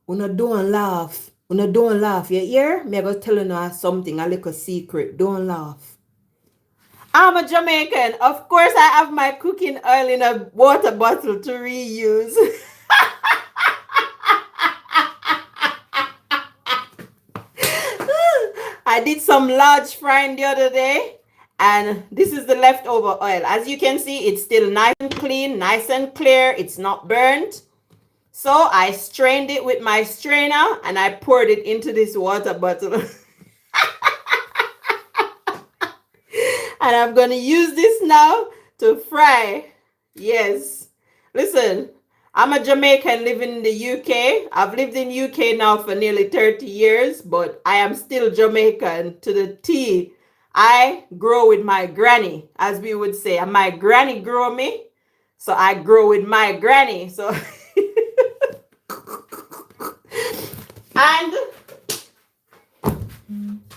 una don't laugh. Una don't laugh. You hear? Me I go tell you something, a little secret. Don't laugh. I'm a Jamaican. Of course, I have my cooking oil in a water bottle to reuse. I did some large frying the other day, and this is the leftover oil. As you can see, it's still nice and clean, nice and clear. It's not burnt. So I strained it with my strainer and I poured it into this water bottle. And I'm going to use this now to fry. Yes. Listen, I'm a Jamaican living in the UK. I've lived in UK now for nearly 30 years, but I am still Jamaican to the T. I grow with my granny, as we would say. And my granny grew me, so I grow with my granny. So... And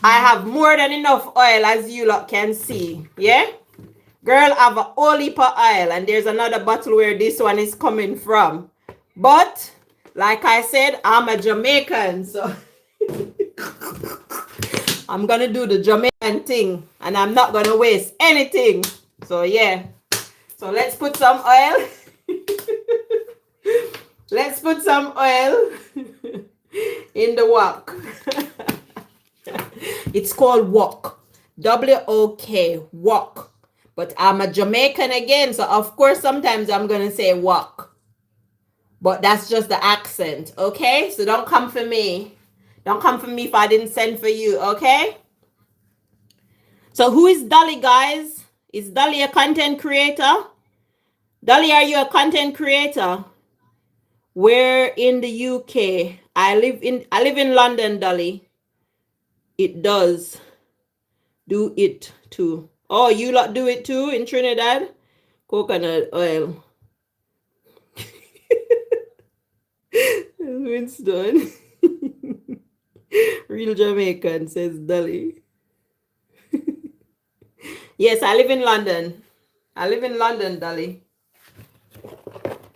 I have more than enough oil, as you lot can see. Yeah? Girl, I have a whole heap of oil. And there's another bottle where this one is coming from. But, like I said, I'm a Jamaican. So, I'm going to do the Jamaican thing. And I'm not going to waste anything. So, yeah. So, let's put some oil. Let's put some oil in the wok. It's called wok. W-O-K, wok. But I'm a Jamaican again, so of course sometimes I'm going to say wok. But that's just the accent, okay? So don't come for me. Don't come for me if I didn't send for you, okay? So who is Dolly, guys? Is Dolly a content creator? Dolly, are you a content creator? We're in the UK. I live in London, Dolly. It does. Do it too. Oh, you lot do it too in Trinidad? Coconut oil. Winston. Real Jamaican, says Dolly. Yes, I live in London. I live in London, Dolly.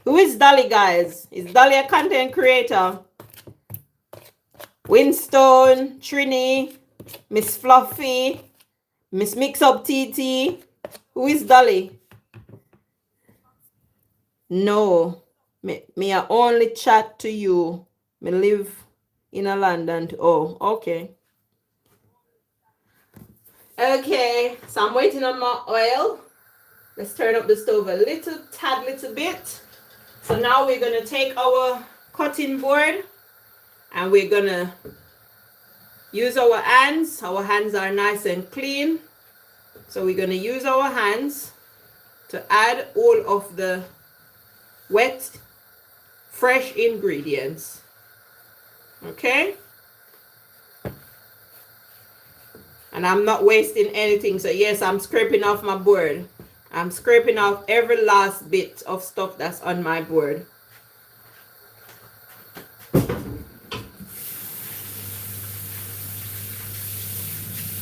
Who is Dolly, guys? Is Dolly a content creator? Winston, Trini, Miss Fluffy, Miss Mix Up TT. Who is Dolly? No. Me I only chat to you. Me live in a London. Oh, okay. Okay, so I'm waiting on my oil. Let's turn up the stove a little bit. So now we're going to take our cutting board and we're going to use our hands. Our hands are nice and clean. So we're going to use our hands to add all of the wet, fresh ingredients. Okay? And I'm not wasting anything. So yes, I'm scraping off my board. I'm scraping off every last bit of stuff that's on my board.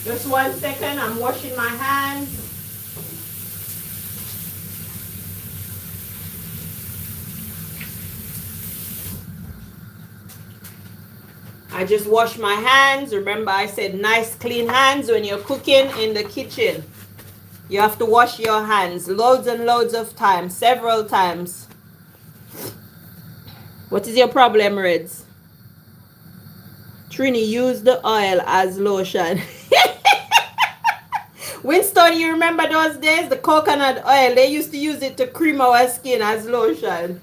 Just 1 second, I'm washing my hands. I just washed my hands. Remember I said nice clean hands when you're cooking in the kitchen. You have to wash your hands loads and loads of times, several times. What is your problem, Reds? Trini, use the oil as lotion. Winston, you remember those days? The coconut oil, they used to use it to cream our skin as lotion.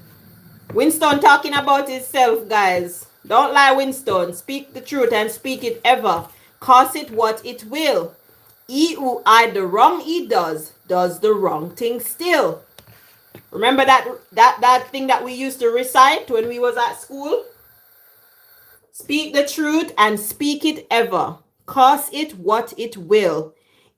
Winston talking about himself, guys. Don't lie, Winston. Speak the truth and speak it ever. Cost it what it will. He who hide the wrong he does the wrong thing still. Remember that thing that we used to recite when we was at school? Speak the truth and speak it ever. Cost it what it will.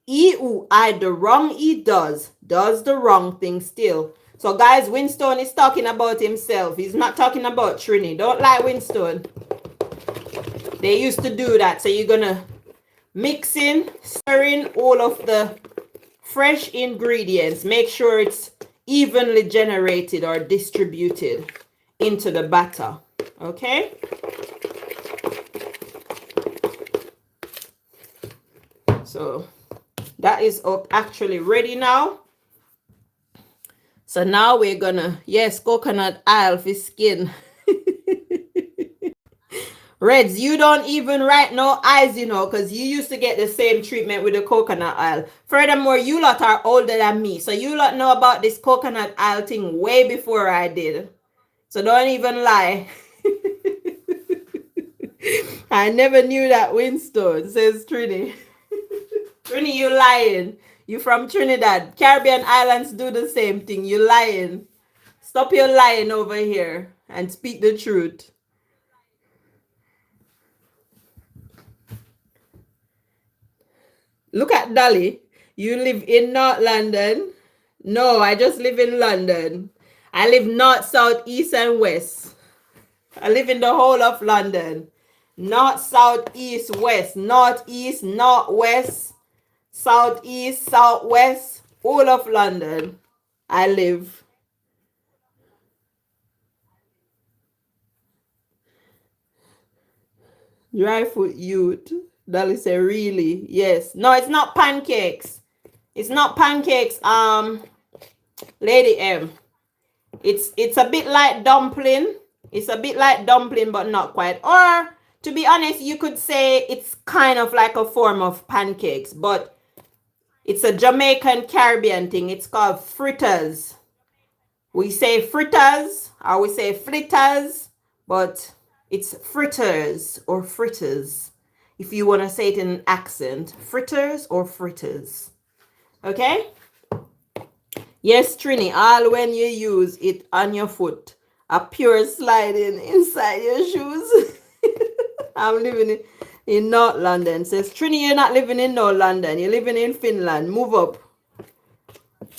He who hide the wrong he does the wrong thing still. So guys, Winston is talking about himself. He's not talking about Trini. Don't lie, Winston. They used to do that. So you're gonna mix in, stir in all of the fresh ingredients. Make sure it's evenly generated or distributed into the batter. Okay? So that is actually ready now. So now we're gonna, yes, coconut oil for skin. Reds, you don't even write no eyes, you know, because you used to get the same treatment with the coconut oil. Furthermore, you lot are older than me. So you lot know about this coconut oil thing way before I did. So don't even lie. I never knew that, Winston, says Trini. Trini, you lying. You from Trinidad. Caribbean islands do the same thing. You lying. Stop your lying over here and speak the truth. Look at Dolly. You live in North London. No, I just live in London. I live north, south, east, and west. I live in the whole of London. North, south, east, west. North, east, north, west. Southeast, southwest, all of London, I live. Dry foot youth. Dolly say, really? Yes. No, it's not pancakes. It's not pancakes, Lady M. It's a bit like dumpling. It's a bit like dumpling, but not quite. Or, to be honest, you could say it's kind of like a form of pancakes, but it's a Jamaican Caribbean thing. It's called fritters. We say fritters or we say flitters, but it's fritters or fritters. If you want to say it in an accent, fritters or fritters. Okay? Yes, Trini, all when you use it on your foot, a pure sliding inside your shoes. I'm living in North London. Says Trini, you're not living in North London. You're living in Finland. Move up.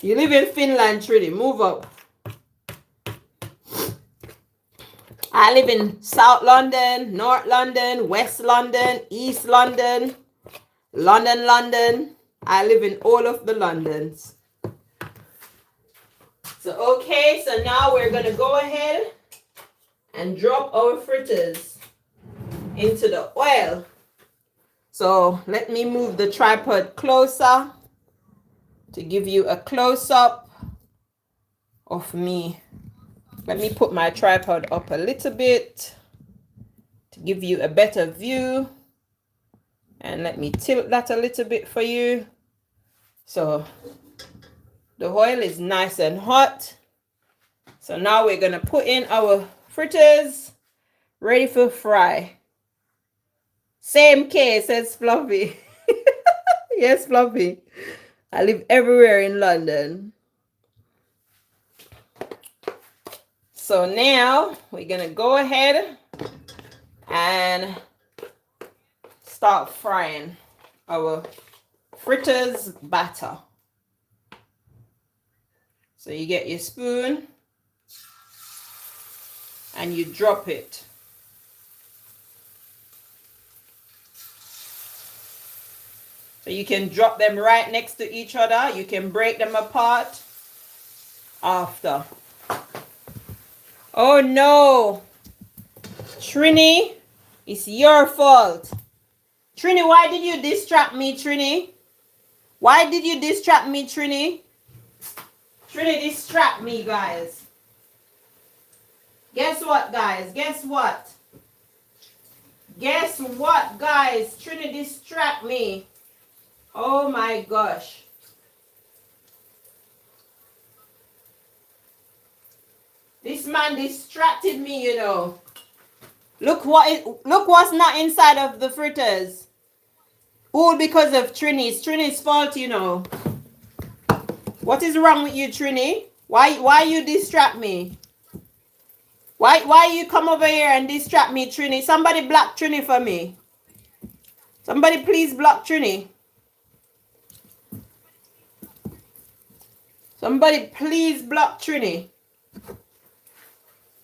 You live in Finland, Trini. Move up. I live in South London, North London, West London, East London, London. I live in all of the Londons. So, okay. So now we're going to go ahead and drop our fritters into the oil. So let me move the tripod closer to give you a close-up of me. Let me put my tripod up a little bit to give you a better view. And let me tilt that a little bit for you. So the oil is nice and hot. So now we're going to put in our fritters ready for fry. Same case as Fluffy. Yes, Fluffy. I live everywhere in London. So now we're going to go ahead and start frying our fritters batter. So you get your spoon and you drop it. So you can drop them right next to each other. You can break them apart after. Oh no, Trini, it's your fault. Trini, why did you distract me, Trini? Why did you distract me, Trini? Trini, distract me, guys. Guess what, guys? Guess what? Guess what, guys? Trini, distract me. Oh my gosh. This man distracted me, you know. Look what's not inside of the fritters. All because of Trini. It's Trini's fault, you know. What is wrong with you, Trini? Why you distract me? Why you come over here and distract me, Trini? Somebody block Trini for me. Somebody please block Trini. Somebody please block Trini.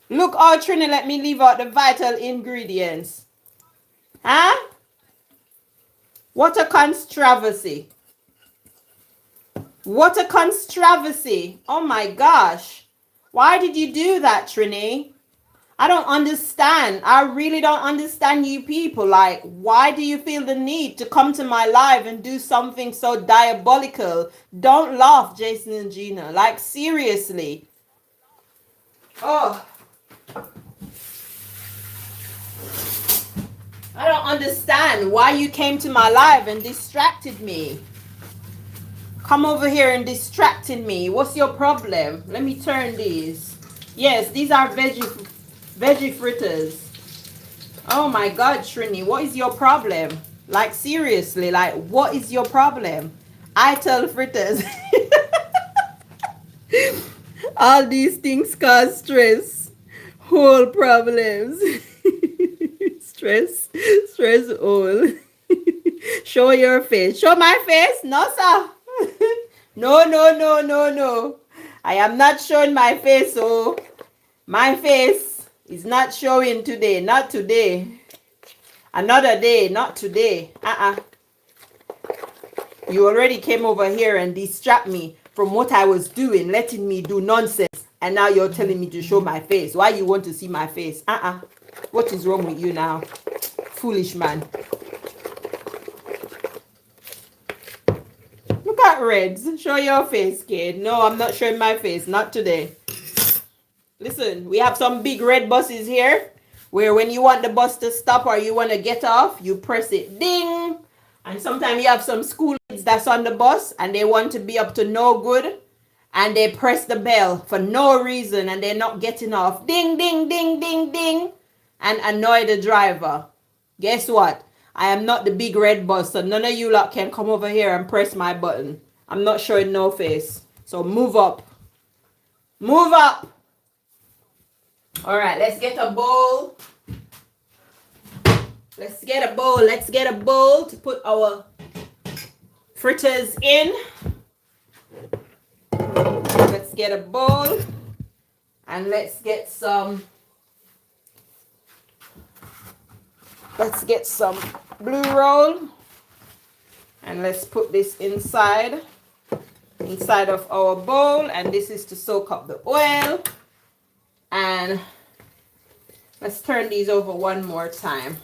Look how Trini let me leave out the vital ingredients. Huh? What a controversy. What a controversy. Oh my gosh. Why did you do that, Trini? I don't understand. I really don't understand you people. Like, why do you feel the need to come to my live and do something so diabolical? Don't laugh, Jason and Gina. Like, seriously. Oh. I don't understand why you came to my live and distracted me. Come over here and distracting me. What's your problem? Let me turn these. Yes, these are veggie fritters. Oh my God, Trini, what is your problem? Like, seriously, like, what is your problem? I tell fritters. All these things cause stress. Whole problems. Stress all. Show your face. Show my face? No, sir. No. I am not showing my face, oh. My face is not showing today. Not today. Another day, not today. You already came over here and distract me from what I was doing, letting me do nonsense. And now you're telling me to show my face. Why you want to see my face? What is wrong with you now? Foolish man. Look at Reds. Show your face, kid. No, I'm not showing my face. Not today. Listen, we have some big red buses here where when you want the bus to stop or you want to get off, you press it. Ding! And sometimes you have some school kids that's on the bus and they want to be up to no good and they press the bell for no reason and they're not getting off. Ding, ding, ding, ding, ding. And annoy the driver. Guess what? I am not the big red bus, so none of you lot can come over here and press my button. I'm not showing no face. So move up. Move up. All right, let's get a bowl. Let's get a bowl. Let's get a bowl to put our fritters in. Let's get a bowl. And let's get some blue roll. And let's put this inside of our bowl. And this is to soak up the oil. And let's turn these over one more time.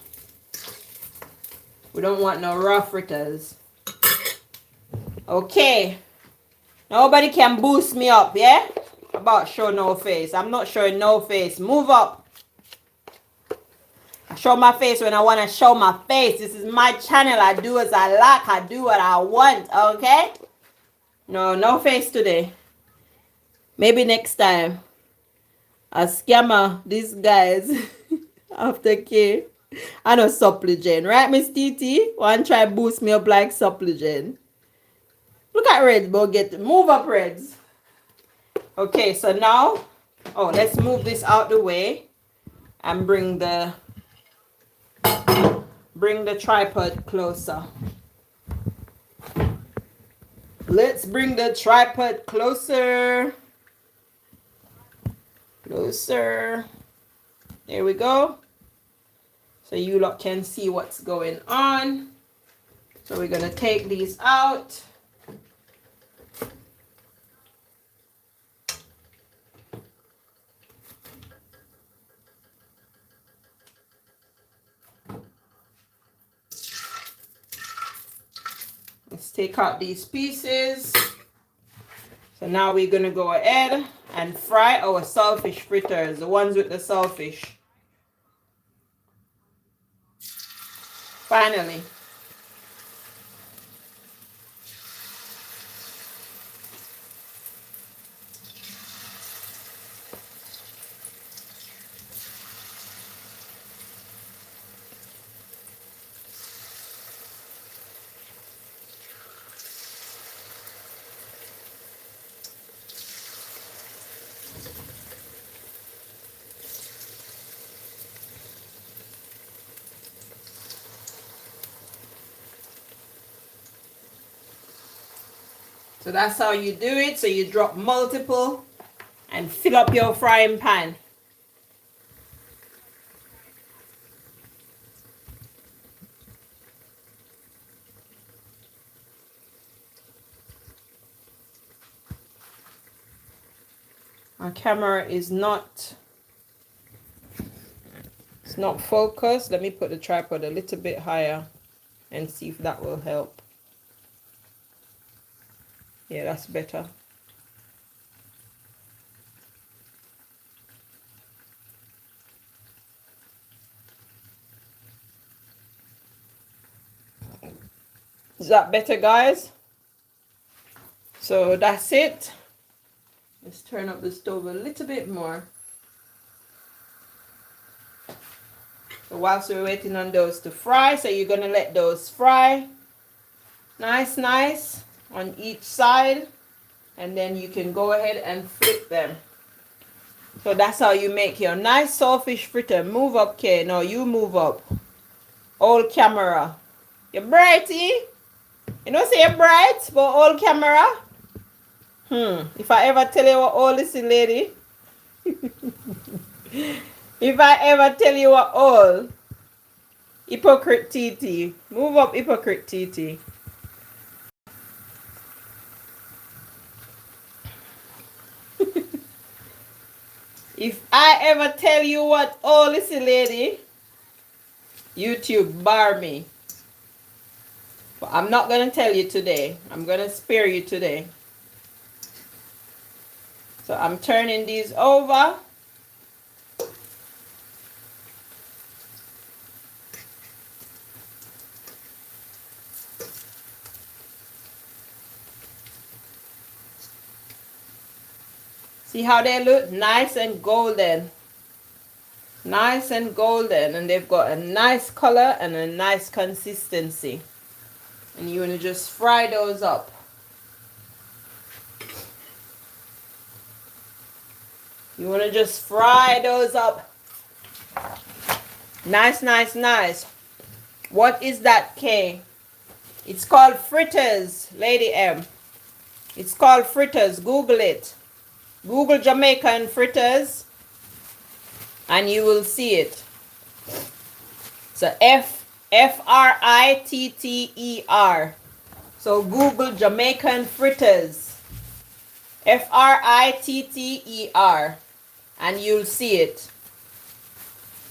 We don't want no raw fritters. Okay. Nobody can boost me up, yeah? About show no face. I'm not showing no face. Move up. I show my face when I want to show my face. This is my channel. I do as I like. I do what I want, okay? No face today. Maybe next time. A scammer, these guys. After K. I know supplicant, right, Miss TT? Want to try boost me up like supplicant. Look at Reds, but move up, Reds. Okay, so now, let's move this out the way and bring the tripod closer. Let's bring the tripod closer. Closer. There we go. So you lot can see what's going on. So we're going to take these out. Let's take out these pieces. So now we're going to go ahead and fry our saltfish fritters, the ones with the saltfish. Finally. So that's how you do it. So you drop multiple and fill up your frying pan. My camera is not, it's not focused. Let me put the tripod a little bit higher and see if that will help. Yeah, that's better. Is that better, guys? So that's it. Let's turn up the stove a little bit more. So whilst we're waiting on those to fry, so you're going to let those fry nice on each side, and then you can go ahead and flip them. So that's how you make your nice saltfish fritter. Move up, Kay. No, you move up. Old camera. You're brighty. You know say you're bright, but old camera. If I ever tell you what old is, lady. If I ever tell you what old. Hypocrite TT. Move up, hypocrite TT. If I ever tell you what old is, lady, YouTube bar me. But I'm not going to tell you today. I'm going to spare you today. So I'm turning these over. See how they look? Nice and golden. Nice and golden. And they've got a nice color and a nice consistency. And you want to just fry those up. You want to just fry those up. Nice. What is that, Kay? It's called fritters, Lady M. It's called fritters. Google it. Google Jamaican fritters and you will see it. So F-R-I-T-T-E-R. So Google Jamaican fritters. F-R-I-T-T-E-R. And you'll see it.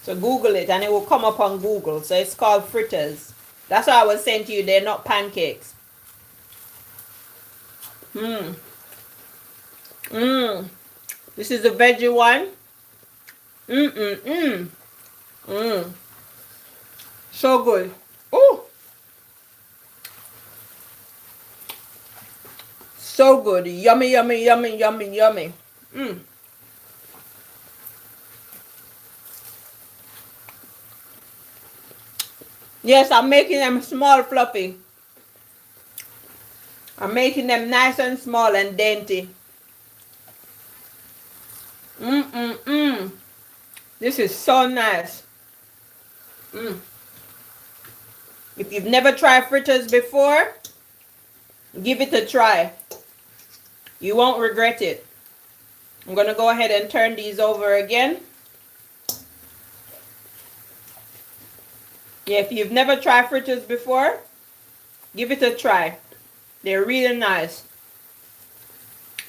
So Google it and it will come up on Google. So it's called fritters. That's what I was saying to you. They're not pancakes. This is the veggie one. So good. Oh, so good. Yummy. Yes, I'm making them small, fluffy. I'm making them nice and small and dainty. This is so nice. If you've never tried fritters before, give it a try. You won't regret it. I'm going to go ahead and turn these over again. Yeah, if you've never tried fritters before, give it a try. They're really nice.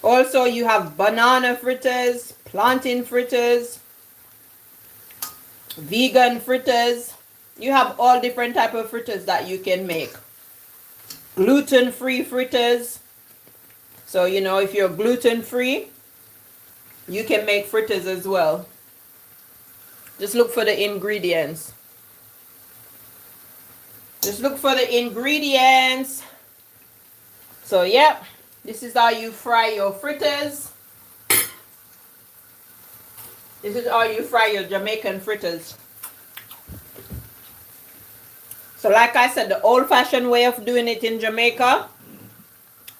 Also, you have banana fritters, plantain fritters, vegan fritters. You have all different type of fritters that you can make. Gluten-free fritters. So, you know, if you're gluten-free, you can make fritters as well. Just look for the ingredients. Just look for the ingredients. So, yeah, this is how you fry your fritters. This is how you fry your Jamaican fritters. So, like I said, the old-fashioned way of doing it in Jamaica,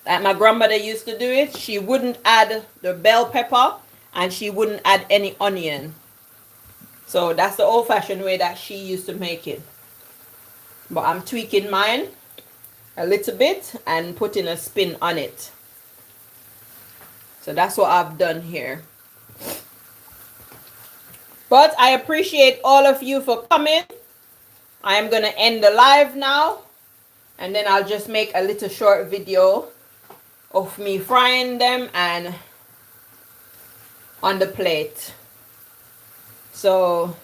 like my grandmother used to do it, she wouldn't add the bell pepper and she wouldn't add any onion. So, that's the old-fashioned way that she used to make it. But I'm tweaking mine a little bit and putting a spin on it. So that's what I've done here. But I appreciate all of you for coming. I am going to end the live now. And then I'll just make a little short video of me frying them and on the plate. So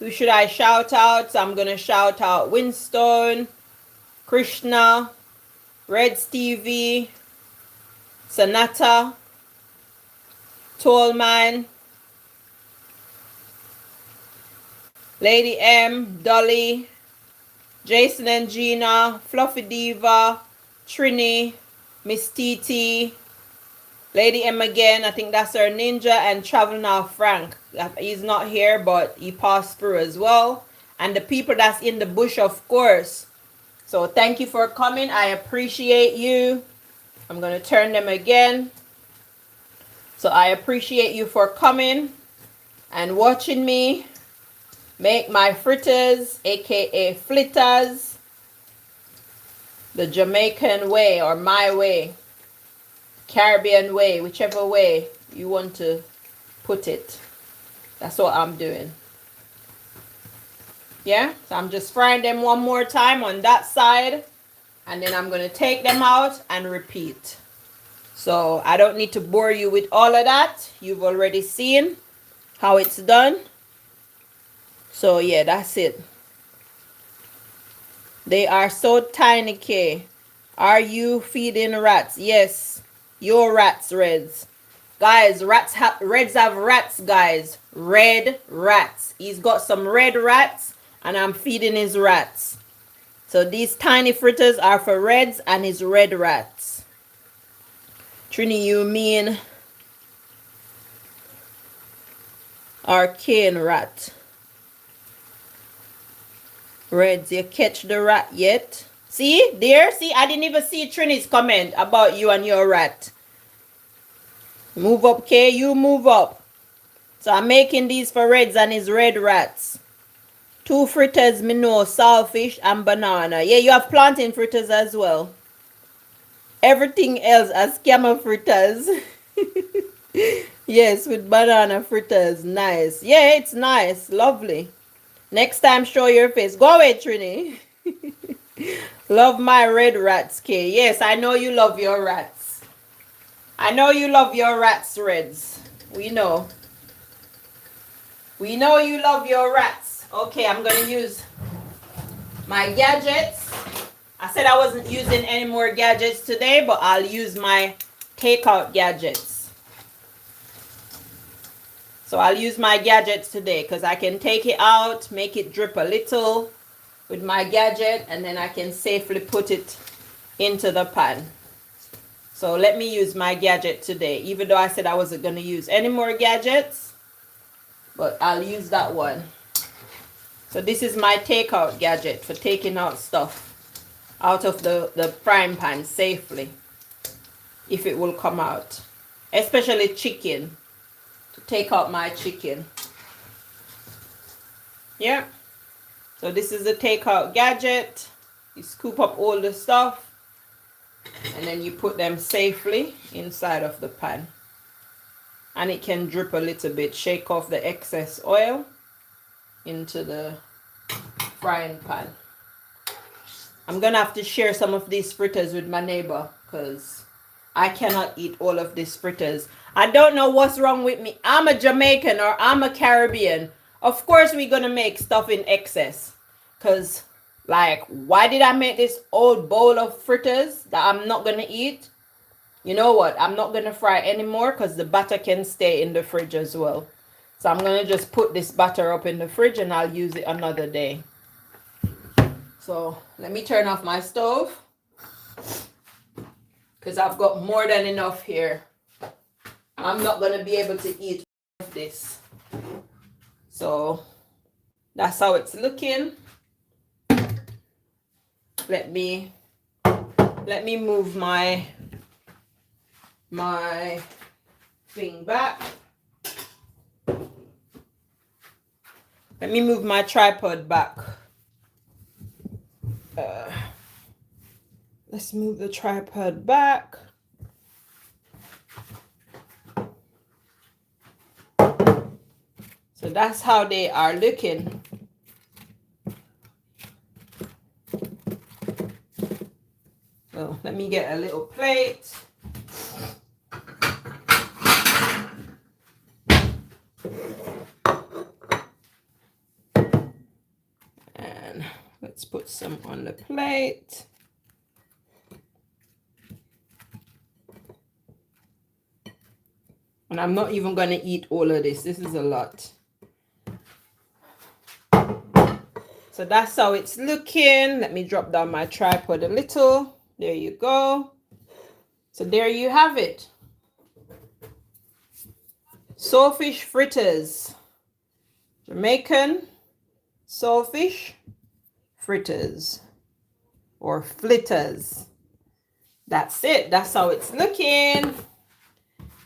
who should I shout out? So I'm going to shout out Winston, Krishna, Red Stevie, Sanata, Tollman, Lady M, Dolly, Jason and Gina, Fluffy Diva, Trini, Miss TT, Lady M again, I think that's her ninja, and Travel Now Frank. He's not here, but he passed through as well. And the people that's in the bush, of course. So thank you for coming. I appreciate you. I'm going to turn them again. So I appreciate you for coming and watching me make my fritters, aka flettas, the Jamaican way or my way, Caribbean way, whichever way you want to put it. That's what I'm doing. Yeah, so I'm just frying them one more time on that side, and then I'm going to take them out and repeat. So I don't need to bore you with all of that. You've already seen how it's done. So yeah, that's it. They are so tiny, K. Are you feeding rats? Yes, your rats, Reds. Guys, Reds have rats, guys. Red rats. He's got some red rats, and I'm feeding his rats. So these tiny fritters are for Reds and his red rats. Trini, you mean arcane rat. Reds, you catch the rat yet? See, there, see, I didn't even see Trini's comment about you and your rat. Move up, Kay, you move up. So I'm making these for Reds and his red rats. 2 fritters, me know, saltfish and banana. Yeah, you have plantain fritters as well. Everything else as scammer fritters. Yes, with banana fritters. Nice. Yeah, it's nice. Lovely. Next time, show your face. Go away, Trini. Love my red rats, Kay. Yes, I know you love your rats. I know you love your rats, Reds. We know. We know you love your rats. Okay, I'm going to use my gadgets. I said I wasn't using any more gadgets today, but I'll use my takeout gadgets. So I'll use my gadgets today because I can take it out, make it drip a little with my gadget, and then I can safely put it into the pan. So let me use my gadget today, even though I said I wasn't going to use any more gadgets, but I'll use that one. So this is my takeout gadget for taking out stuff out of the frying pan safely, if it will come out, especially chicken, to take out my chicken. Yeah, so this is the takeout gadget. You scoop up all the stuff and then you put them safely inside of the pan, and it can drip a little bit. Shake off the excess oil into the frying pan. I'm gonna have to share some of these fritters with my neighbor because I cannot eat all of these fritters. I don't know what's wrong with me. I'm a Jamaican or I'm a Caribbean. Of course we're gonna make stuff in excess. Because, like, why did I make this old bowl of fritters that I'm not gonna eat? You know what? I'm not gonna fry anymore because the batter can stay in the fridge as well. So I'm gonna just put this batter up in the fridge and I'll use it another day. So let me turn off my stove because I've got more than enough here. I'm not going to be able to eat this. So that's how it's looking. Let me move my thing back. Let me move my tripod back. Let's move the tripod back. So that's how they are looking. So let me get a little plate. And let's put some on the plate. And I'm not even going to eat all of this. This is a lot. So that's how it's looking. Let me drop down my tripod a little. There you go. So there you have it. Saltfish fritters. Jamaican saltfish fritters. Or flitters. That's it. That's how it's looking.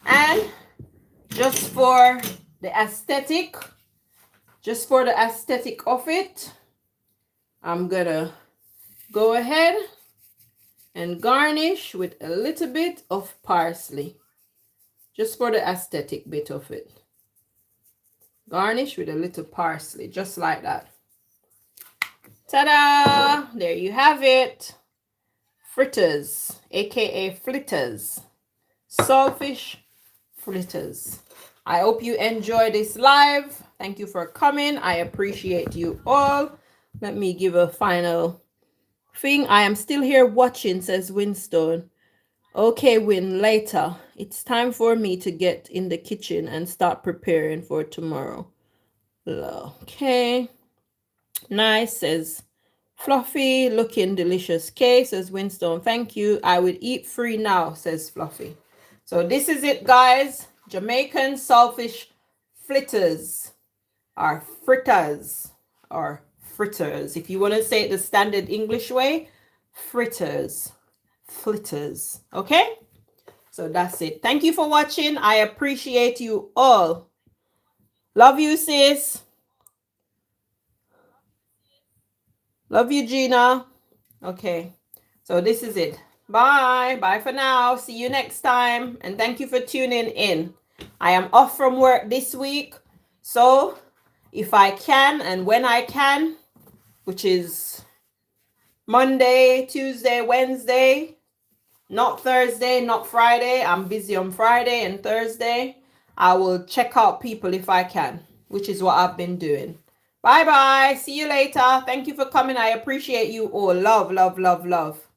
And just for the aesthetic of it, I'm gonna go ahead and garnish with a little bit of parsley. Just for the aesthetic bit of it. Garnish with a little parsley, just like that. Ta-da! There you have it. Fritters, aka flitters. Saltfish fritters. I hope you enjoy this live. Thank you for coming. I appreciate you all. Let me give a final thing. I am still here watching, says Winstone. Okay, Win, later. It's time for me to get in the kitchen and start preparing for tomorrow. Okay. Nice, says Fluffy. Looking delicious. Kay, says Winstone. Thank you. I would eat free now, says Fluffy. So this is it, guys. Jamaican saltfish flitters. Or fritters. Or fritters. If you want to say it the standard English way, fritters. Flitters. Okay? So that's it. Thank you for watching. I appreciate you all. Love you, sis. Love you, Gina. Okay. So this is it. Bye. Bye for now. See you next time. And thank you for tuning in. I am off from work this week. So if I can and when I can, which is Monday, Tuesday, Wednesday, not Thursday, not Friday. I'm busy on Friday and Thursday. I will check out people if I can, which is what I've been doing. Bye-bye. See you later. Thank you for coming. I appreciate you all. Love, love, love, love.